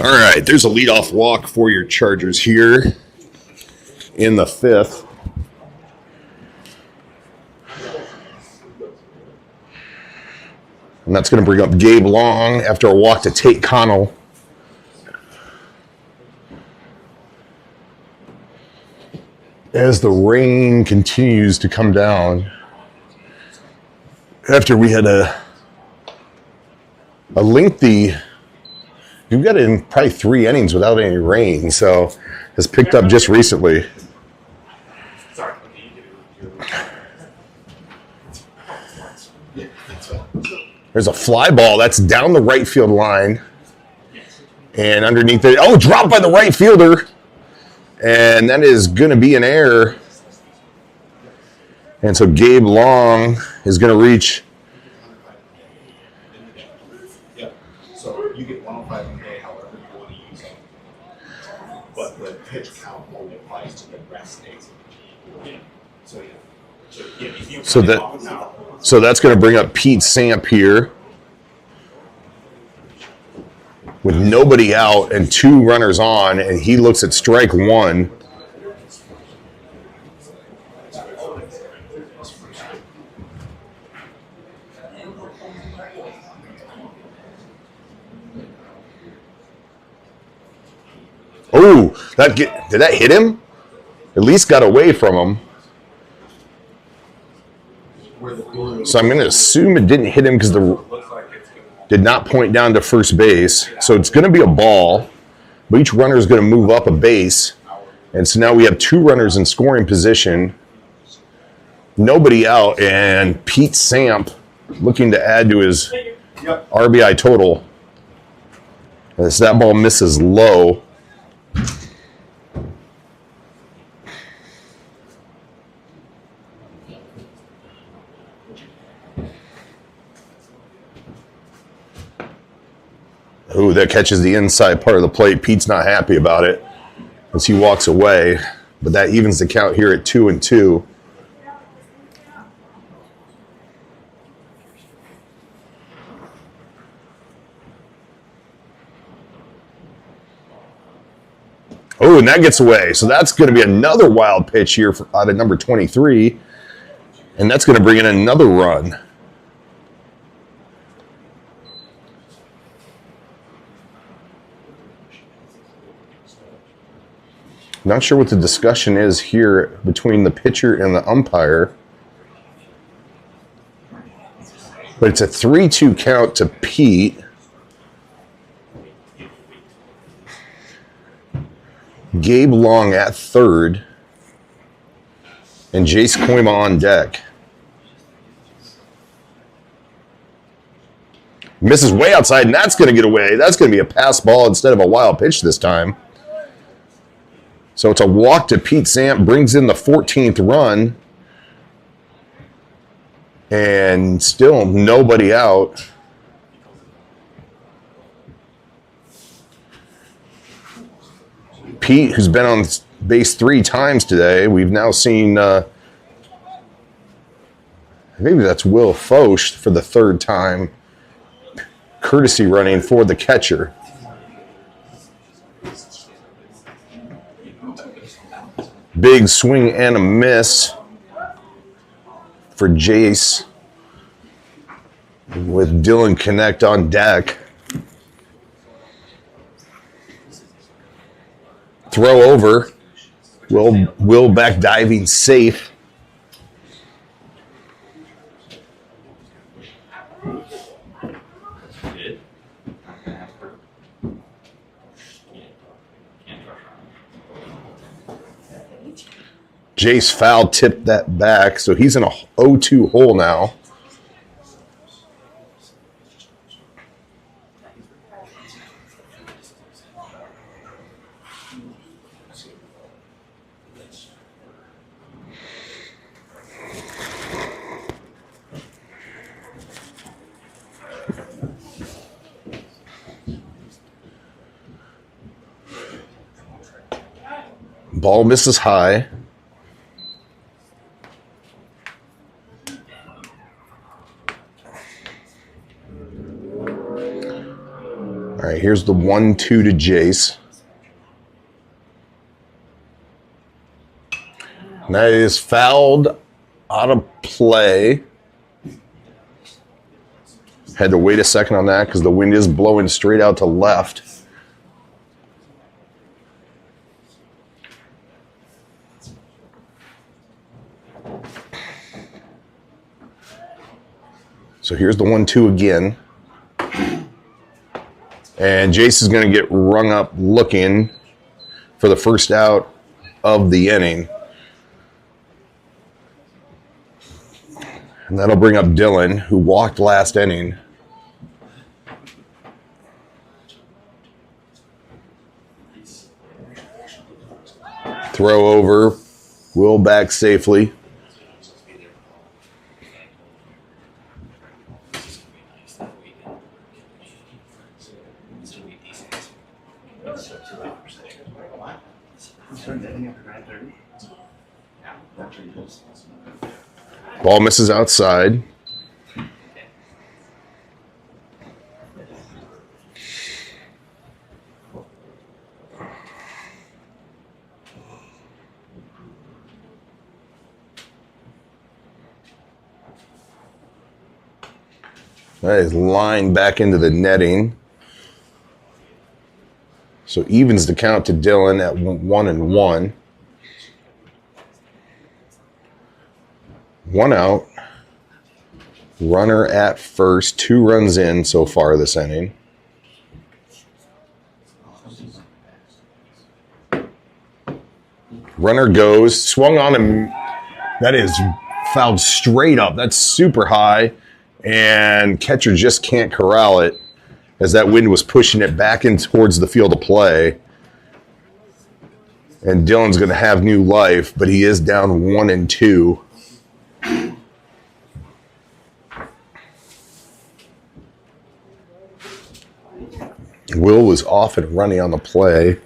All right, there's a leadoff walk for your Chargers here in the 5th. And that's going to bring up Gabe Long after a walk to Tate Connell. As the rain continues to come down, after we had a lengthy, we've got in probably 3 innings without any rain, so has picked up just recently. Sorry. There's a fly ball that's down the right field line, and underneath it, dropped by the right fielder, and that is going to be an error. And so Gabe Long is going to reach. Yeah. So you get 105 a day, however you want to use it. But the pitch count only applies to the rest days. Yeah. So yeah. So yeah, if you So that's going to bring up Pete Samp here with nobody out and 2 runners on, and he looks at strike 1. Oh, did that hit him? At least got away from him. So I'm going to assume it didn't hit him because did not point down to first base. So it's going to be a ball, but each runner is going to move up a base. And so now we have 2 runners in scoring position, nobody out, and Pete Samp looking to add to his RBI total. As that ball misses low. Ooh, that catches the inside part of the plate. Pete's not happy about it as he walks away, but that evens the count here at 2-2. Oh, and that gets away. So that's going to be another wild pitch here out of number 23, and that's going to bring in another run. Not sure what the discussion is here between the pitcher and the umpire. But it's a 3-2 count to Pete. Gabe Long at third. And Jace Koima on deck. Misses way outside, and that's going to get away. That's going to be a pass ball instead of a wild pitch this time. So it's a walk to Pete Samp, brings in the 14th run, and still nobody out. Pete, who's been on base 3 times today, we've now seen, maybe that's Will Foch for the 3rd time, courtesy running for the catcher. Big swing and a miss for Jace with Dylan Connect on deck. Throw over. Will back diving safe. Jace foul tipped that back, so he's in a 0-2 hole now. Ball misses high. here's the 1-2 to Jace. And that is fouled out of play. Had to wait a second on that because the wind is blowing straight out to left. So here's the 1-2 again. And Jace is going to get rung up looking for the first out of the inning. And that'll bring up Dylan, who walked last inning. Throw over. Will back safely. Ball misses outside. That is lined back into the netting. So evens the count to Dylan at 1-1. 1 out. Runner at first. 2 runs in so far this inning. Runner goes. Swung on him. That is fouled straight up. That's super high. And catcher just can't corral it as that wind was pushing it back in towards the field of play. And Dylan's going to have new life, but he is down 1-2. Will was off and running on the play.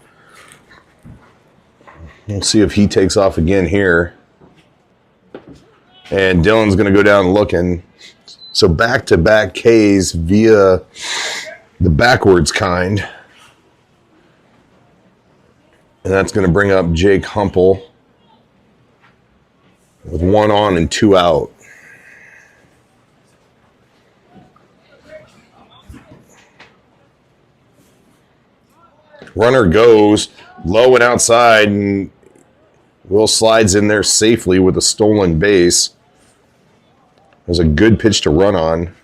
We'll see if he takes off again here. And Dylan's going to go down looking. So back-to-back Ks via the backwards kind. And that's going to bring up Jake Humple with 1 on and 2 out. Runner goes low and outside, and Will slides in there safely with a stolen base. It was a good pitch to run on.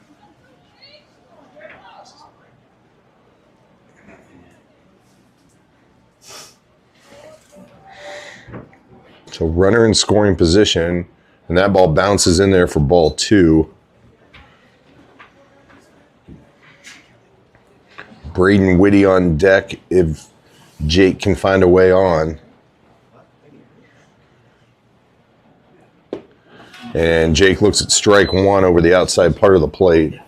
So runner in scoring position, and that ball bounces in there for ball 2. Braden Whitty on deck if Jake can find a way on. And Jake looks at strike 1 over the outside part of the plate.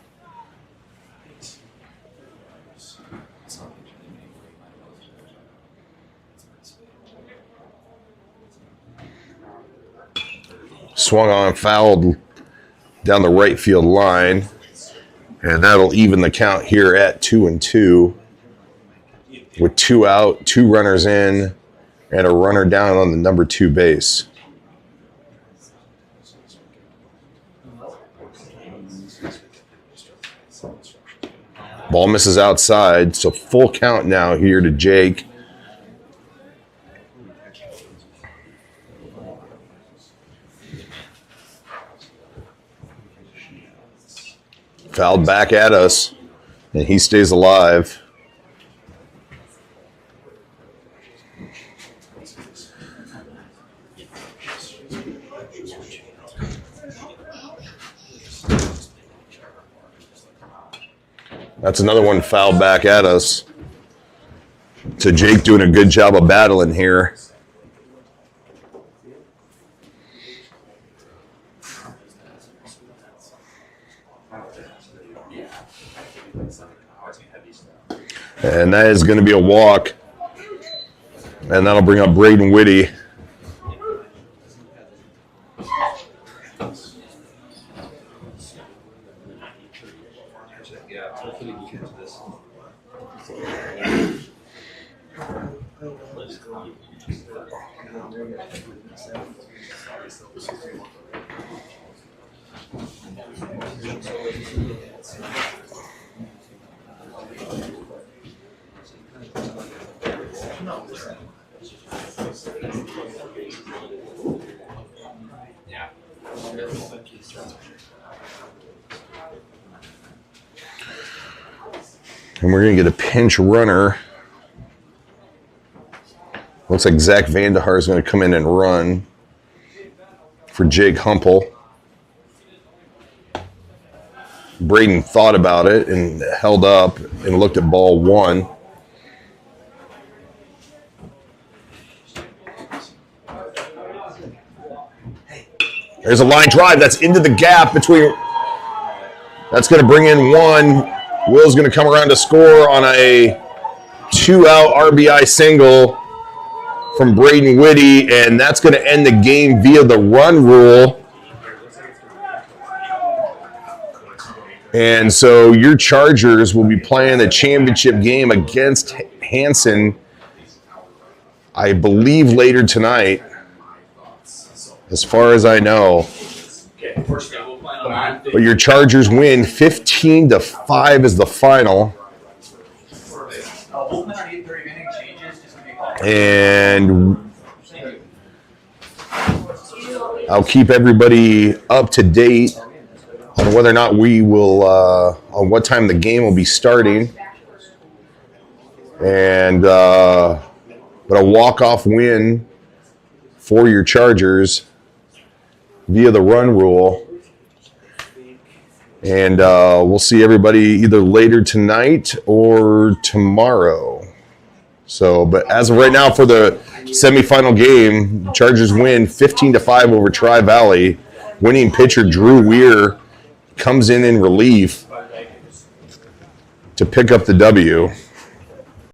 Swung on, fouled down the right field line. And that'll even the count here at 2-2. With 2 out, 2 runners in, and a runner down on the number 2 base. Ball misses outside, so full count now here to Jake. Fouled back at us, and he stays alive. That's another one fouled back at us. So Jake doing a good job of battling here. And that is going to be a walk. And that'll bring up Braden Whitty. And we're going to get a pinch runner. Looks like Zach Vandehar is going to come in and run for Jake Humpel. Braden thought about it and held up and looked at ball one. There's a line drive that's into the gap between. That's going to bring in one. Will's going to come around to score on a 2-out RBI single from Braden Whitty, and that's going to end the game via the run rule. And so your Chargers will be playing the championship game against Hanson, I believe, later tonight, as far as I know. But your Chargers win 15-5 is the final. And I'll keep everybody up to date on whether or not we will, on what time the game will be starting. And, but a walk-off win for your Chargers via the run rule. And we'll see everybody either later tonight or tomorrow. So, but as of right now for the semifinal game, Chargers win 15-5 over Tri-Valley. Winning pitcher Drew Weir comes in relief to pick up the W.